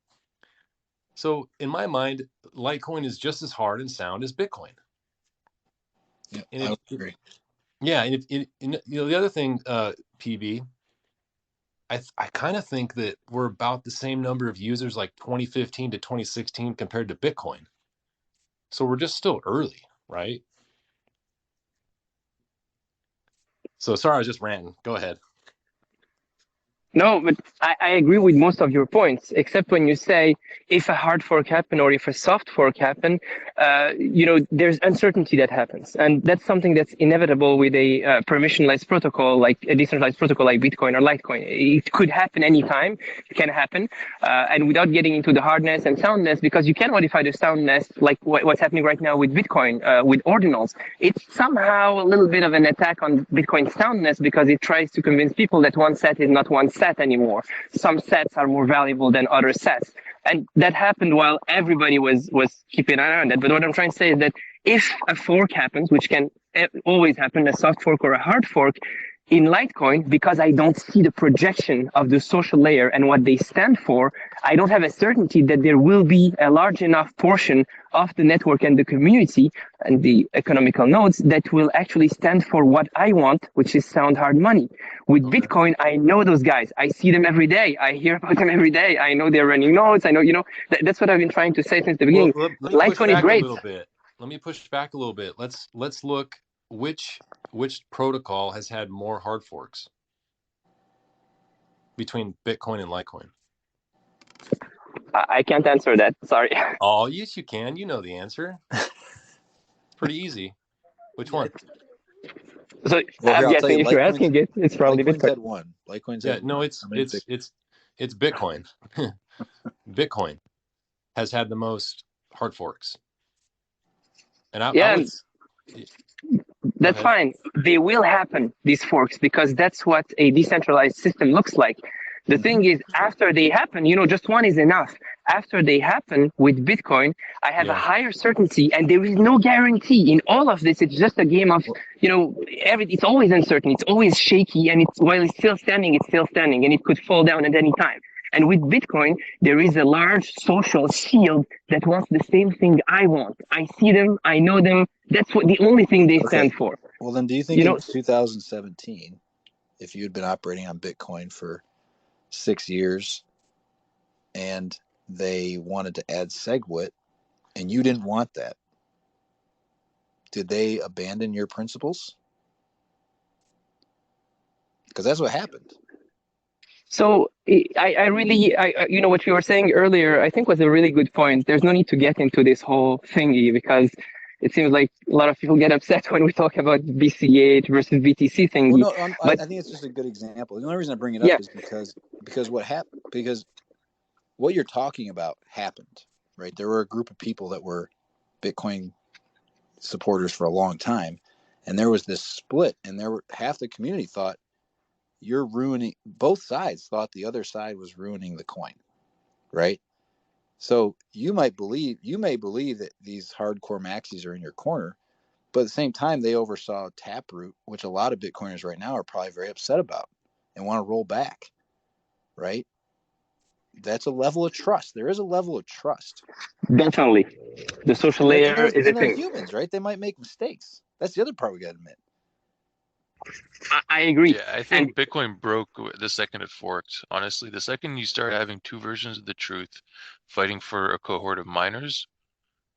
So in my mind, Litecoin is just as hard and sound as Bitcoin. Yeah, And I would agree. the other thing, PB, I kind of think that we're about the same number of users like 2015 to 2016 compared to Bitcoin. So we're just still early, right? So sorry, I was just ranting. Go ahead. No, but I agree with most of your points, except when you say if a hard fork happen or if a soft fork happen, there's uncertainty that happens. And that's something that's inevitable with a permissionless protocol, like a decentralized protocol like Bitcoin or Litecoin. It could happen anytime. It can happen. And without getting into the hardness and soundness, because you can modify the soundness, like what's happening right now with Bitcoin, with ordinals. It's somehow a little bit of an attack on Bitcoin soundness because it tries to convince people that one set is not one set anymore. Some sets are more valuable than other sets. And that happened while everybody was keeping an eye on that. But what I'm trying to say is that if a fork happens, which can always happen, a soft fork or a hard fork, in Litecoin, because I don't see the projection of the social layer and what they stand for, I don't have a certainty that there will be a large enough portion of the network and the community and the economical nodes that will actually stand for what I want, which is sound hard money. With Bitcoin, I know those guys. I see them every day. I hear about them every day. I know they're running nodes. I know, that's what I've been trying to say since the beginning. Well, let me push Litecoin is back a great. little bit. Let's look which protocol has had more hard forks between Bitcoin and Litecoin. I can't answer that. Sorry. Oh, yes, you can. You know the answer. Pretty easy. Which one? So Well, here I'm I'll tell you, guessing if you're asking it, it's probably Litecoin's Bitcoin. had one. Litecoin's Yeah, had no, one. it's How many it's Bitcoin. Bitcoin has had the most hard forks. And I Yeah, would go that's ahead. fine. They will happen, these forks, because that's what a decentralized system looks like. The thing is, after they happen, just one is enough. After they happen with Bitcoin, I have a Yeah. higher certainty, and there is no guarantee in all of this. It's just a game of, it's always uncertain, it's always shaky, and while it's still standing, and it could fall down at any time. And with Bitcoin, there is a large social shield that wants the same thing I want. I see them, I know them. That's the only thing they Okay. stand for. Well, then do you think in 2017, if you had been operating on Bitcoin for 6 years and they wanted to add SegWit and you didn't want that, did they abandon your principles? Because that's what happened. So I really, what you were saying earlier, I think was a really good point. There's no need to get into this whole thingy because it seems like a lot of people get upset when we talk about BCH versus BTC Well, thingy. no, I But think it's just a good example. The only reason I bring it up yeah, is because what happened, because what you're talking about happened, right? There were a group of people that were Bitcoin supporters for a long time, and there was this split, and there were half the community thought you're ruining. Both sides thought the other side was ruining the coin, right? So you may believe that these hardcore maxis are in your corner, but at the same time they oversaw Taproot, which a lot of Bitcoiners right now are probably very upset about and want to roll back, right? That's a level of trust. There is a level of trust. definitely. The social layer is a And they're thing. humans, right? They might make mistakes. That's the other part we got to admit. I agree. Yeah, I And think Bitcoin broke the second it forked. Honestly, the second you start having two versions of the truth fighting for a cohort of miners,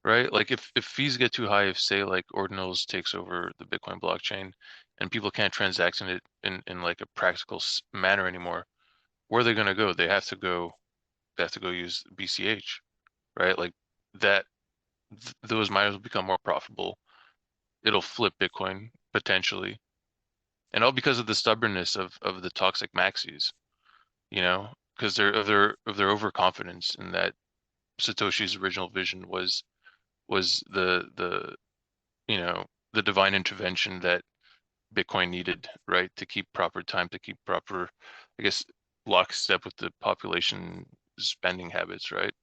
right? Like if fees get too high, if say like Ordinals takes over the Bitcoin blockchain and people can't transact in it in like a practical manner anymore, where are they going to go? They have to go use BCH, right? Like that those miners will become more profitable. It'll flip Bitcoin potentially. And all because of the stubbornness of the toxic maxis. you know, because they're of their overconfidence in that Satoshi's original vision was the you know, the divine intervention that Bitcoin needed, right, to keep proper time, to keep proper, I guess, lockstep with the population spending habits, right?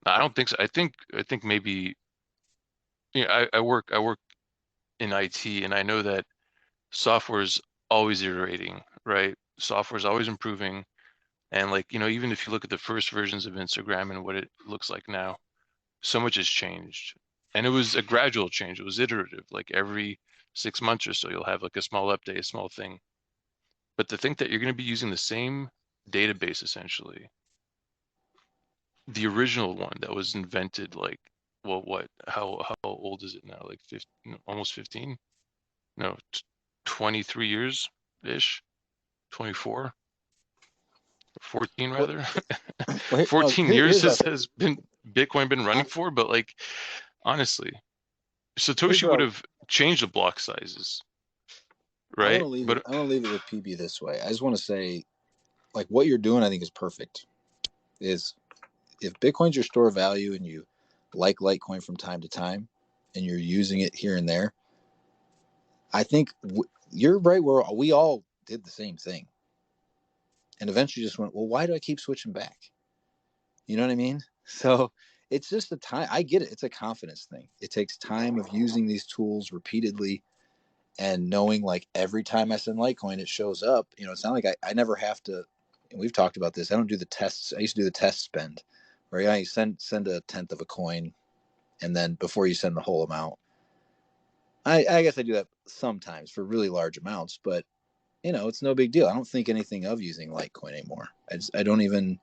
I don't think so. I think maybe, you know, I work in IT, and I know that software is always iterating, right? Software is always improving, and like, you know, even if you look at the first versions of Instagram and what it looks like now, so much has changed, and it was a gradual change. It was iterative. Like every 6 months or so, you'll have like a small update, a small thing. But to think that you're going to be using the same database essentially, the original one that was invented like, well, what? How old is it now? Like 15, almost 15? No, 23 years ish, 24, 14 What? rather. Well, no, 14 years here's our has been Bitcoin been running for, but like honestly, here's Satoshi where would have changed the block sizes, I want right? to leave it. But I want to leave it with PB this way. I just want to say, like, what you're doing, I think, is perfect. Is if Bitcoin's your store of value and you like Litecoin from time to time, and you're using it here and there, I think you're right where we all did the same thing, and eventually just went, well, why do I keep switching back? You know what I mean? So it's just a time. I get it. It's a confidence thing. It takes time of using these tools repeatedly and knowing like every time I send Litecoin, it shows up. You know, it's not like I never have to. And we've talked about this. I don't do the tests. I used to do the test spend, where you send a tenth of a coin, and then before you send the whole amount. I guess I do that sometimes for really large amounts, but you know, it's no big deal. I don't think anything of using Litecoin anymore. I don't even.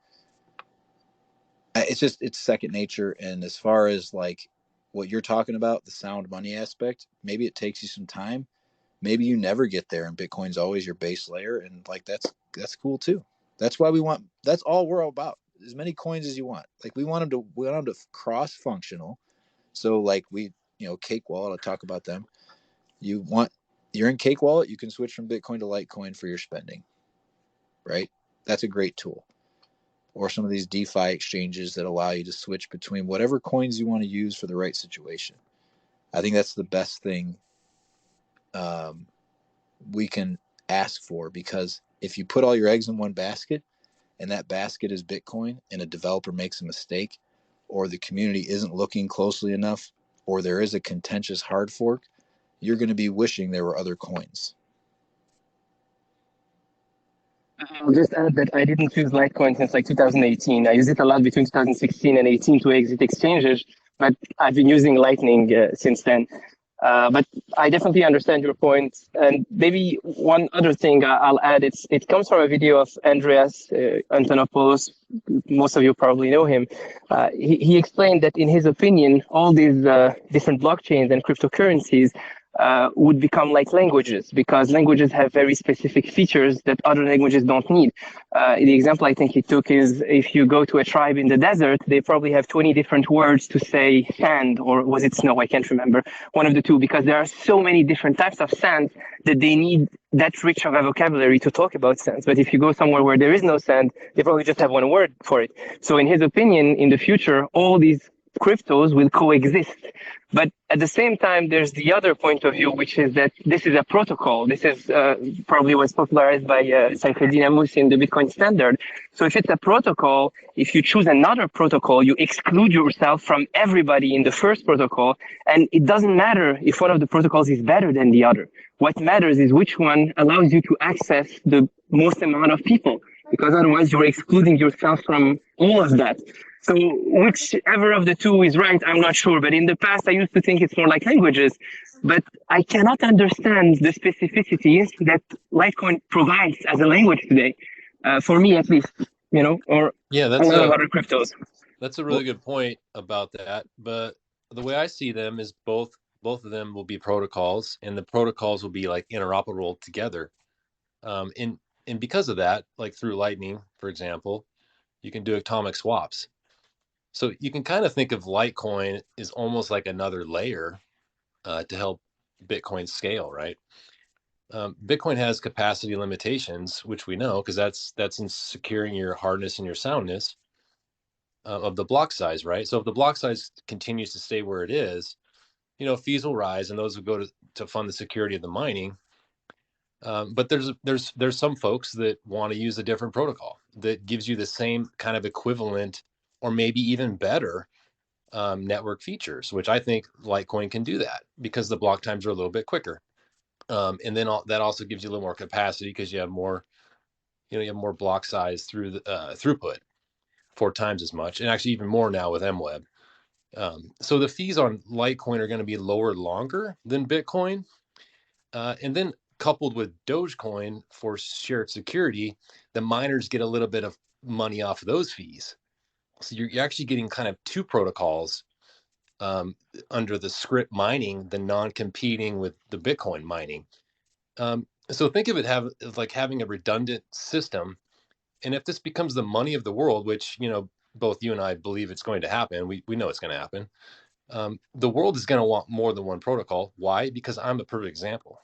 It's just it's second nature. And as far as like what you're talking about, the sound money aspect, maybe it takes you some time. Maybe you never get there, and Bitcoin's always your base layer, and like that's cool too. That's why we want. That's all we're all about. As many coins as you want. Like we want them to cross functional. So like Cake Wallet. I'll talk about them. You want you're in Cake Wallet, you can switch from Bitcoin to Litecoin for your spending, right? That's a great tool. Or some of these DeFi exchanges that allow you to switch between whatever coins you want to use for the right situation. I think that's the best thing um, we can ask for, because if you put all your eggs in one basket and that basket is Bitcoin and a developer makes a mistake, or the community isn't looking closely enough, or there is a contentious hard fork, you're going to be wishing there were other coins. I'll just add that I didn't use Litecoin since like 2018. I used it a lot between 2016 and 18 to exit exchanges, but I've been using Lightning since then. But I definitely understand your point. And maybe one other thing I'll add, it comes from a video of Andreas Antonopoulos. Most of you probably know him. He explained that in his opinion, all these different blockchains and cryptocurrencies would become like languages, because languages have very specific features that other languages don't need. The example I think he took is, if you go to a tribe in the desert, they probably have 20 different words to say sand, or was it snow? I can't remember. One of the two, because there are so many different types of sand that they need that rich of a vocabulary to talk about sands. But if you go somewhere where there is no sand, they probably just have one word for it. So in his opinion, in the future, all these cryptos will coexist. But at the same time, there's the other point of view, which is that this is a protocol. This is probably was popularized by Saifedean Ammous in the Bitcoin standard. So if it's a protocol, if you choose another protocol, you exclude yourself from everybody in the first protocol. And it doesn't matter if one of the protocols is better than the other. What matters is which one allows you to access the most amount of people, because otherwise you're excluding yourself from all of that. So whichever of the two is right, I'm not sure. But in the past, I used to think it's more like languages. But I cannot understand the specificities that Litecoin provides as a language today, for me at least, or Yeah, a lot of other cryptos. that's a really Well, good point about that. But the way I see them is both of them will be protocols, and the protocols will be like interoperable together. And because of that, like through Lightning, for example, you can do atomic swaps. So you can kind of think of Litecoin as almost like another layer to help Bitcoin scale, right? Bitcoin has capacity limitations, which we know because that's in securing your hardness and your soundness of the block size, right? So if the block size continues to stay where it is, fees will rise, and those will go to fund the security of the mining. But there's some folks that want to use a different protocol that gives you the same kind of equivalent or maybe even better network features, which I think Litecoin can do that because the block times are a little bit quicker. And then that also gives you a little more capacity because you have more, you have more block size through the throughput, 4 times as much, and actually even more now with MWeb. So the fees on Litecoin are going to be lower longer than Bitcoin. And then coupled with Dogecoin for shared security, the miners get a little bit of money off of those fees. So you're actually getting kind of two protocols under the script mining, the non-competing with the Bitcoin mining. So think of it like having a redundant system. And if this becomes the money of the world, which, both you and I believe it's going to happen, we know it's going to happen. The world is going to want more than one protocol. Why? Because I'm a perfect example.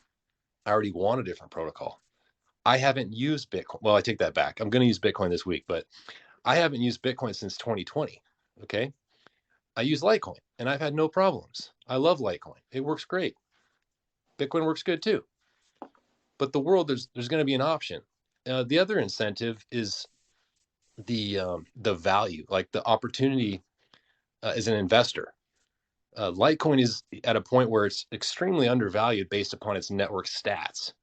I already want a different protocol. I haven't used Bitcoin. Well, I take that back. I'm going to use Bitcoin this week, but I haven't used Bitcoin since 2020. Okay. I use Litecoin and I've had no problems. I love Litecoin. It works great. Bitcoin works good too. But the world, there's going to be an option. The other incentive is the value, like the opportunity as an investor. Litecoin is at a point where it's extremely undervalued based upon its network stats.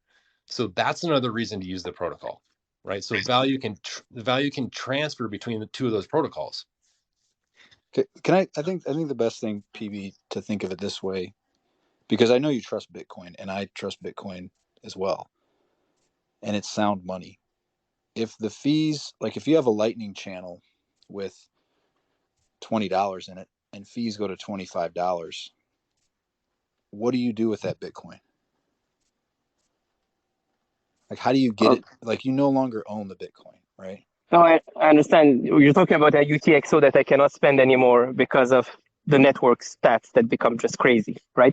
So that's another reason to use the protocol, right? So the value can transfer between the two of those protocols. Okay, I think the best thing, PB, to think of it this way, because I know you trust Bitcoin and I trust Bitcoin as well, and it's sound money. If the fees, like if you have a Lightning channel with $20 in it and fees go to $25, what do you do with that Bitcoin? Like, how do you get it? Like, you no longer own the Bitcoin, right? No, I understand. You're talking about a UTXO that I cannot spend anymore because of the network stats that become just crazy, right?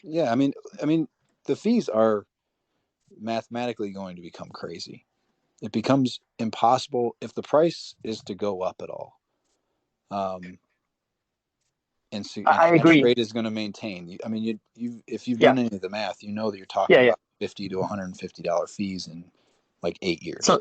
Yeah, I mean, the fees are mathematically going to become crazy. It becomes impossible if the price is to go up at all. And I hash agree. rate is going to maintain. I mean, if you've Yeah, done any of the math, you know that you're talking yeah. about $50 to $150 fees in like 8 years. So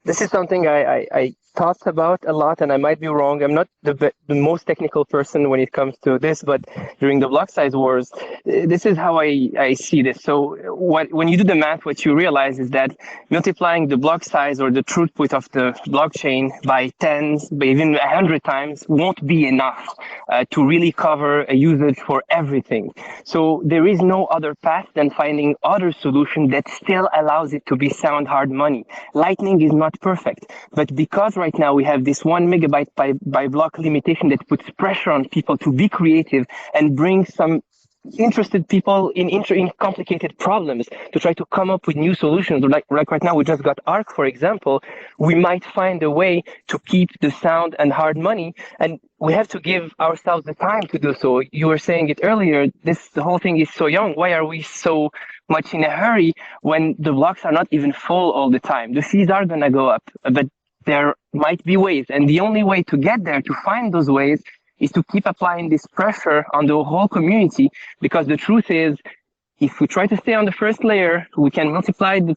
this is something I thought about a lot, and I might be wrong. I'm not the most technical person when it comes to this, but during the block size wars, this is how I see this. So when you do the math, what you realize is that multiplying the block size or the throughput of the blockchain by tens, by even 100 times won't be enough to really cover a usage for everything. So there is no other path than finding other solution that still allows it to be sound hard money. Lightning is not perfect, but because right now we have this 1 megabyte by block limitation that puts pressure on people to be creative and bring some interested people in complicated problems to try to come up with new solutions. Like right now, we just got Arc, for example. We might find a way to keep the sound and hard money, and we have to give ourselves the time to do so. You were saying it earlier. The whole thing is so young. Why are we so much in a hurry when the blocks are not even full all the time? The fees are gonna go up, but there might be ways, and the only way to get there, to find those ways, is to keep applying this pressure on the whole community, because the truth is, if we try to stay on the first layer, we can multiply the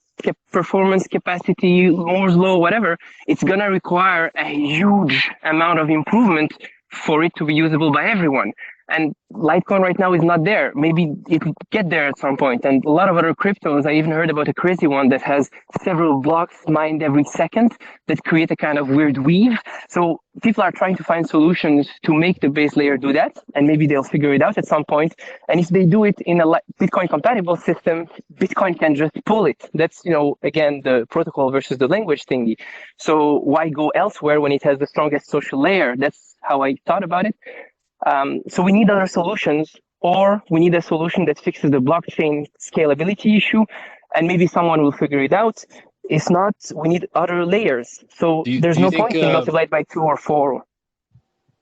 performance capacity, Moore's law, whatever. It's going to require a huge amount of improvement for it to be usable by everyone. And Litecoin right now is not there. Maybe it will get there at some point. And a lot of other cryptos, I even heard about a crazy one that has several blocks mined every second that create a kind of weird weave. So people are trying to find solutions to make the base layer do that. And maybe they'll figure it out at some point. And if they do it in a Bitcoin compatible system, Bitcoin can just pull it. That's, again, the protocol versus the language thingy. So why go elsewhere when it has the strongest social layer? That's how I thought about it. So we need other solutions, or we need a solution that fixes the blockchain scalability issue, and maybe someone will figure it out. If not, we need other layers. So there's Do you no think point in multiply it by 2 or 4.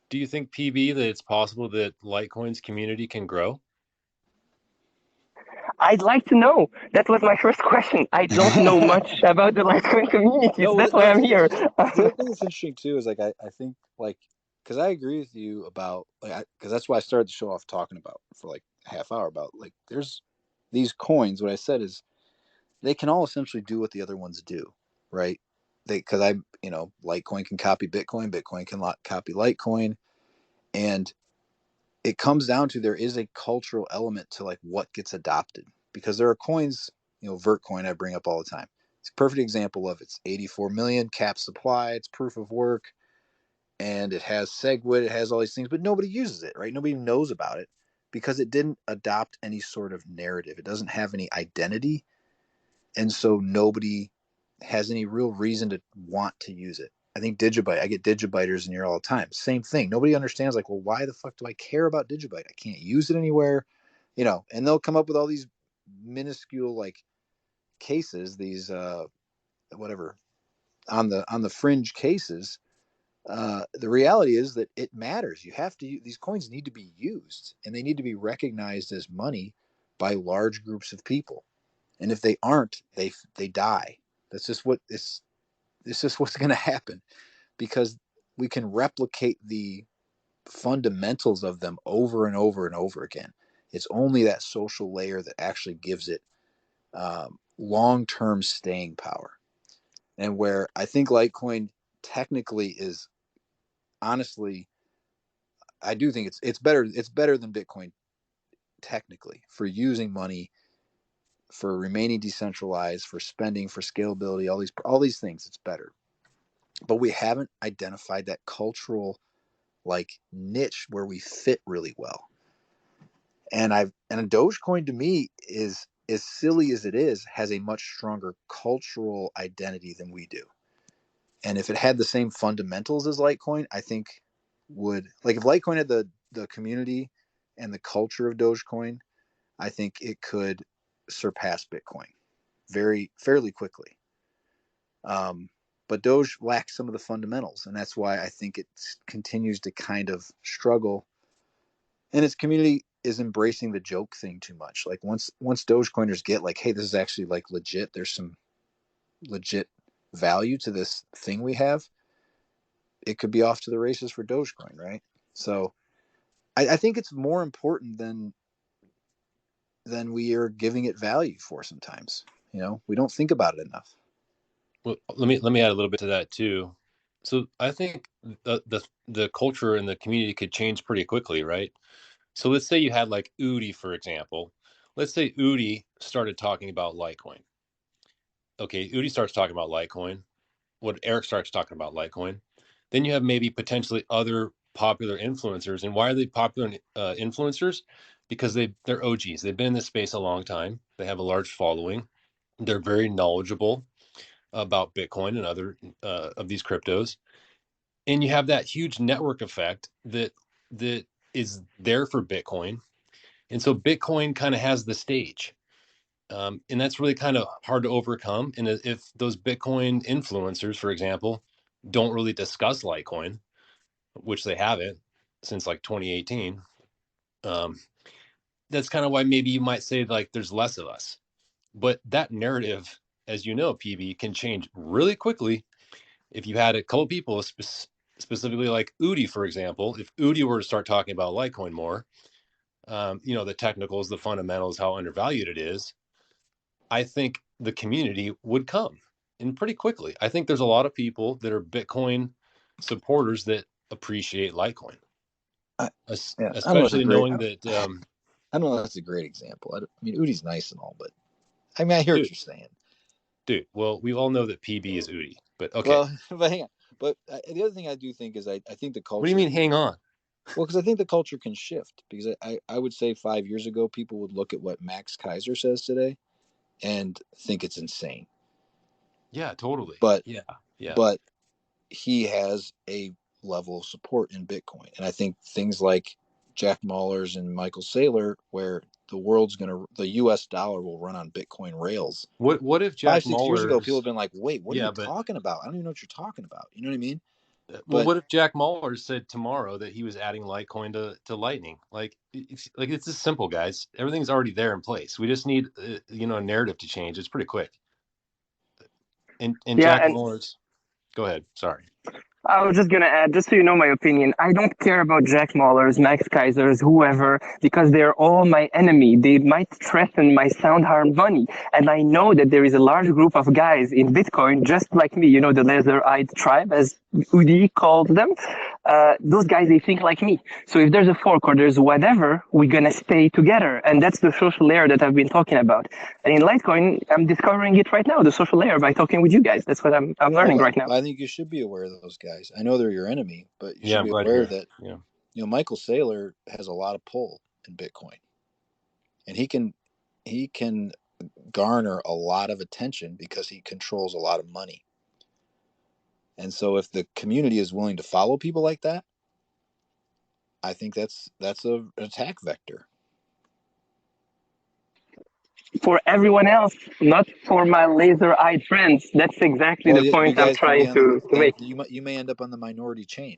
do you think, PB, that it's possible that Litecoin's community can grow? I'd like to know. That was my first question. I don't know much about the Litecoin community, so that's why I'm here. The other thing that's interesting too is like I think like because I agree with you about like because that's why I started the show off talking about for like a half hour about like there's these coins. What I said is they can all essentially do what the other ones do, right? Because Litecoin can copy Bitcoin, Bitcoin can copy Litecoin, and it comes down to there is a cultural element to like what gets adopted because there are coins, Vertcoin I bring up all the time. It's a perfect example of it's 84 million cap supply, it's proof of work, and it has SegWit, it has all these things, but nobody uses it, right? Nobody knows about it because it didn't adopt any sort of narrative. It doesn't have any identity, and so nobody has any real reason to want to use it. I think Digibyte, I get Digibiters in here all the time. Same thing. Nobody understands, like, well, why the fuck do I care about Digibyte? I can't use it anywhere, and they'll come up with all these minuscule, like, cases, these, whatever, on the fringe cases. The reality is that it matters. You have to, these coins need to be used and they need to be recognized as money by large groups of people. And if they aren't, they die. That's just what it's just what's going to happen because we can replicate the fundamentals of them over and over and over again. It's only that social layer that actually gives it long-term staying power. And where I think Litecoin technically is, honestly, I do think it's better. It's better than Bitcoin technically for using money, for remaining decentralized, for spending, for scalability, all these things. It's better, but we haven't identified that cultural like niche where we fit really well. And a Dogecoin to me is as silly as it is, has a much stronger cultural identity than we do. And if it had the same fundamentals as Litecoin, I think would like if Litecoin had the community and the culture of Dogecoin, I think it could surpass Bitcoin very fairly quickly. But Doge lacks some of the fundamentals, and that's why I think it continues to kind of struggle. And its community is embracing the joke thing too much. Like once Dogecoiners get like, hey, this is actually like legit. There's some legit value to this thing we have. It could be off to the races for Dogecoin, right? So I think it's more important than we are giving it value for sometimes. We don't think about it enough. Well, let me add a little bit to that too. So I think the culture and the community could change pretty quickly, right? So let's say you had like Udi, for example. Let's say Udi started talking about Litecoin. Okay, Udi starts talking about Litecoin. What Eric starts talking about Litecoin. Then you have maybe potentially other popular influencers. And why are they popular influencers? Because they're OGs. They've been in this space a long time. They have a large following. They're very knowledgeable about Bitcoin and other of these cryptos. And you have that huge network effect that is there for Bitcoin. And so Bitcoin kind of has the stage. And that's really kind of hard to overcome. And if those Bitcoin influencers, for example, don't really discuss Litecoin, which they haven't since like 2018, that's kind of why maybe you might say like there's less of us. But that narrative, as you know, PB, can change really quickly if you had a couple people, specifically like Udi, for example. If Udi were to start talking about Litecoin more, the technicals, the fundamentals, how undervalued it is, I think the community would come in pretty quickly. I think there's a lot of people that are Bitcoin supporters that appreciate Litecoin, Yeah, I don't know. That's a especially great. knowing that, I don't know. That's a great example. I mean, Udi's nice and all, but I mean, I hear what dude, you're saying. dude. Well, we all know that PB is Udi, but okay. Well, but hang on. But the other thing I do think is I think the What do you culture. mean, hang on? Well, because I think the culture can shift. Because I would say 5 years ago, people would look at what Max Kaiser says today and think it's insane. Yeah, totally. But Yeah, yeah. but he has a level of support in Bitcoin, and I think things like Jack Mallers and Michael Saylor, where the U.S. dollar will run on Bitcoin rails. What if Five, Jack 6 years ago, people Mallers? have been like, "Wait, what are you Yeah, but talking about? I don't even know what you're talking about." You know what I mean? Well, But what if Jack Muller said tomorrow that he was adding Litecoin to Lightning? Like it's just simple, guys. Everything's already there in place. We just need a narrative to change. It's pretty quick. And Yeah, Jack and Muller's. Go ahead. Sorry. I was just gonna add, just so you know my opinion, I don't care about Jack Mahler's, Max Kaiser's, whoever, because they're all my enemy. They might threaten my sound harmony. And I know that there is a large group of guys in Bitcoin, just like me, the leather-eyed tribe, as Udi called them. Those guys, they think like me. So if there's a fork or there's whatever, we're gonna stay together. And that's the social layer that I've been talking about. And in Litecoin, I'm discovering it right now, the social layer, by talking with you guys. That's what I'm learning well, right now. I think you should be aware of those guys. I know they're your enemy, but you Yeah, should I'm be glad aware you're. that Yeah. Michael Saylor has a lot of pull in Bitcoin, and he can garner a lot of attention because he controls a lot of money. And so, if the community is willing to follow people like that, I think that's an attack vector. For everyone else, not for my laser-eyed friends. That's exactly Well, the you point I'm guys can be trying on to make. you may end up on the minority chain.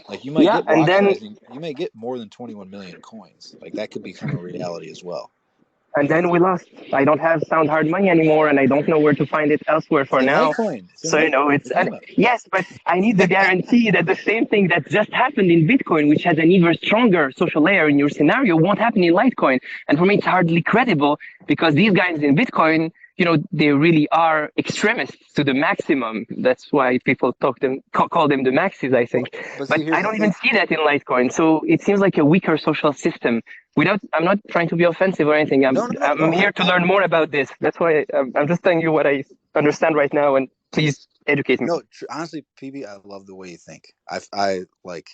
Like you might Yeah, get and block then sizing, you may get more than 21 million coins. Like that could become a reality as well. we lost. I don't have sound hard money anymore, and I don't know where to find it elsewhere It's for in now. Litecoin. It's in So Litecoin. it's and Redeem it. yes, but I need the guarantee that the same thing that just happened in Bitcoin, which has an even stronger social layer in your scenario, won't happen in Litecoin. And for me, it's hardly credible because these guys in Bitcoin, they really are extremists to the maximum. That's why people call them the maxis, I Well, think. but But see, here's I the don't even thing. see that in Litecoin. So it seems like a weaker social system. I'm not trying to be offensive or anything. No, no, no, I'm no. here to learn more about this. That's why I'm just telling you what I understand right now, and please educate me. No. Honestly, PB, I love the way you think. I like.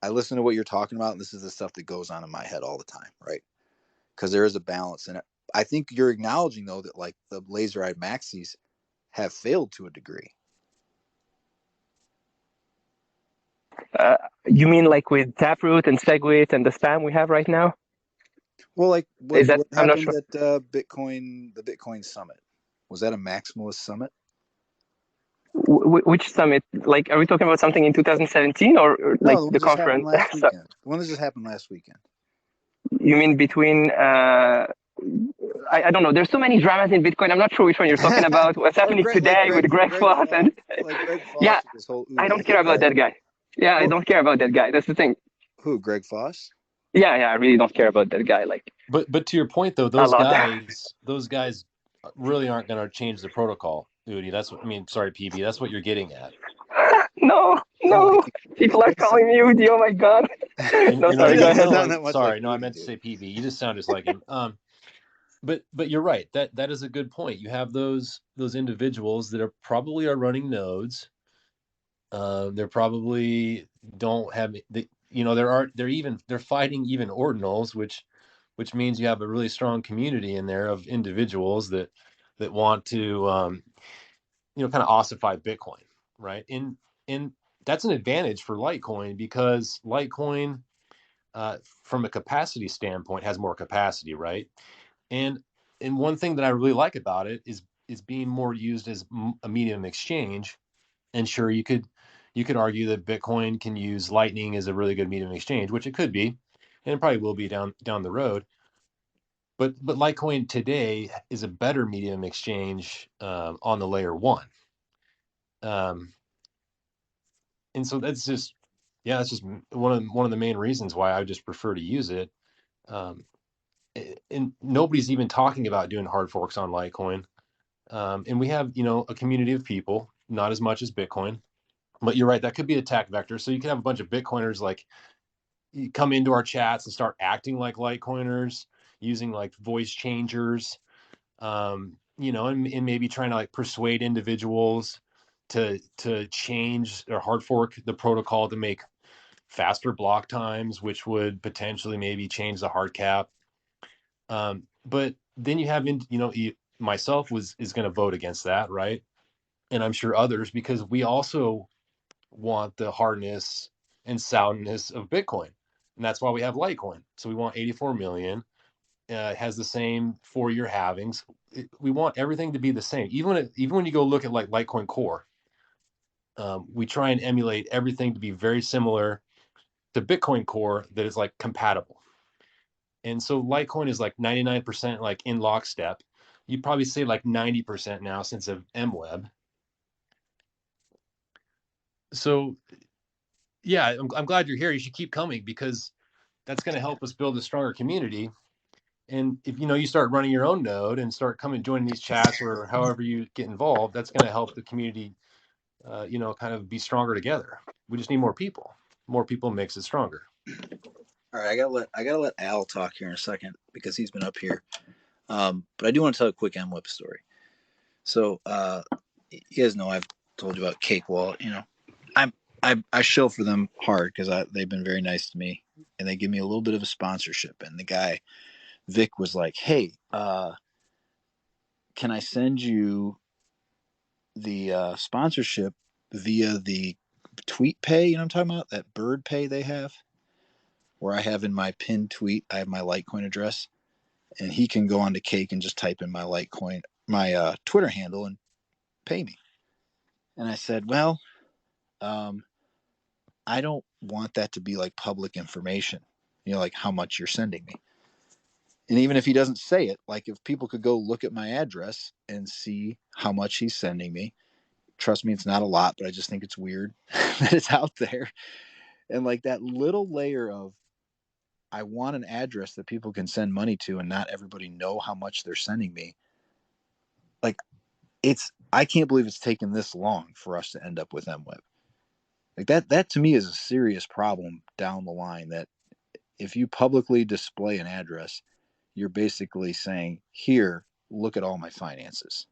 I listen to what you're talking about, and this is the stuff that goes on in my head all the time, right? Because there is a balance, and I think you're acknowledging though that like the laser-eyed maxis have failed to a degree. You mean like with Taproot and Segwit and the spam we have right now? Well, like Is that what I'm not happened sure. at the Bitcoin Summit? Was that a maximalist summit? Which summit? Like, are we talking about something in 2017 or No, like the one the that just happened conference? last So, weekend. The one that just happened last weekend. you mean between? I don't know. There's so many dramas in Bitcoin. I'm not sure which one you're talking about. What's Well, happening today with Greg Greg Foss Foss, and like Greg yeah, Foss with this whole I Udi don't care thing, about right? that guy. Yeah, I Well, don't care about that guy. That's the thing. who? Greg Foss? Yeah, I really don't care about that guy. Like But to your point though, a those lot. guys really aren't going to change the protocol, Udi. That's what I mean. Sorry, PB. That's what you're getting at. No, No, no. People are calling me Udi. Oh my god. No, No, he sorry. Go doesn't ahead. sound that much like sorry. No, I Udi, meant to dude. say PB. You just sound just like him. But you're right. That is a good point. You have those individuals that are running nodes. They're probably don't have the they're fighting even ordinals, which means you have a really strong community in there of individuals that want to kind of ossify Bitcoin, right? In That's an advantage for Litecoin because Litecoin, from a capacity standpoint, has more capacity, right? And and one thing that I really like about it is being more used as a medium exchange. And sure, you could argue that Bitcoin can use Lightning as a really good medium exchange, which it could be, and it probably will be down the road. But Litecoin today is a better medium exchange on the layer one. Um, and so that's just one of the main reasons why I just prefer to use it. Um, and nobody's even talking about doing hard forks on Litecoin. And we have a community of people, not as much as Bitcoin, but you're right, that could be attack vector. So you can have a bunch of Bitcoiners like you come into our chats and start acting like Litecoiners, using like voice changers, and maybe trying to like persuade individuals to change or hard fork the protocol to make faster block times, which would potentially maybe change the hard cap. But then you have myself is going to vote against that, right? And I'm sure others, because we also want the hardness and soundness of Bitcoin, and that's why we have Litecoin. So we want 84 million. It has the same 4-year halvings. We want everything to be the same. Even when you go look at like Litecoin Core, we try and emulate everything to be very similar to Bitcoin Core that is like compatible. And so Litecoin is like 99% like in lockstep. You'd probably say like 90% now since of MWeb. So yeah, I'm glad you're here. You should keep coming because that's going to help us build a stronger community. And if you start running your own node and start coming joining these chats or however you get involved, that's going to help the community, kind of be stronger together. We just need more people. More people makes it stronger. All right, I gotta let Al talk here in a second because he's been up here. But I do want to tell a quick MWeb story. So you guys know I've told you about Cakewall. I show for them hard because they've been very nice to me, and they give me a little bit of a sponsorship. And the guy Vic was like, "Hey, can I send you the sponsorship via the tweet pay? You know what I'm talking about? That bird pay they have, where I have in my pinned tweet, I have my Litecoin address, and he can go on to Cake and just type in my Litecoin, my Twitter handle, and pay me." And I said, "Well, um, I don't want that to be like public information, like how much you're sending me." And even if he doesn't say it, like if people could go look at my address and see how much he's sending me, trust me, it's not a lot, but I just think it's weird that it's out there. And like that little layer of, I want an address that people can send money to and not everybody know how much they're sending me. Like I can't believe it's taken this long for us to end up with MWeb. Like that to me is a serious problem down the line, that if you publicly display an address, you're basically saying, here, look at all my finances.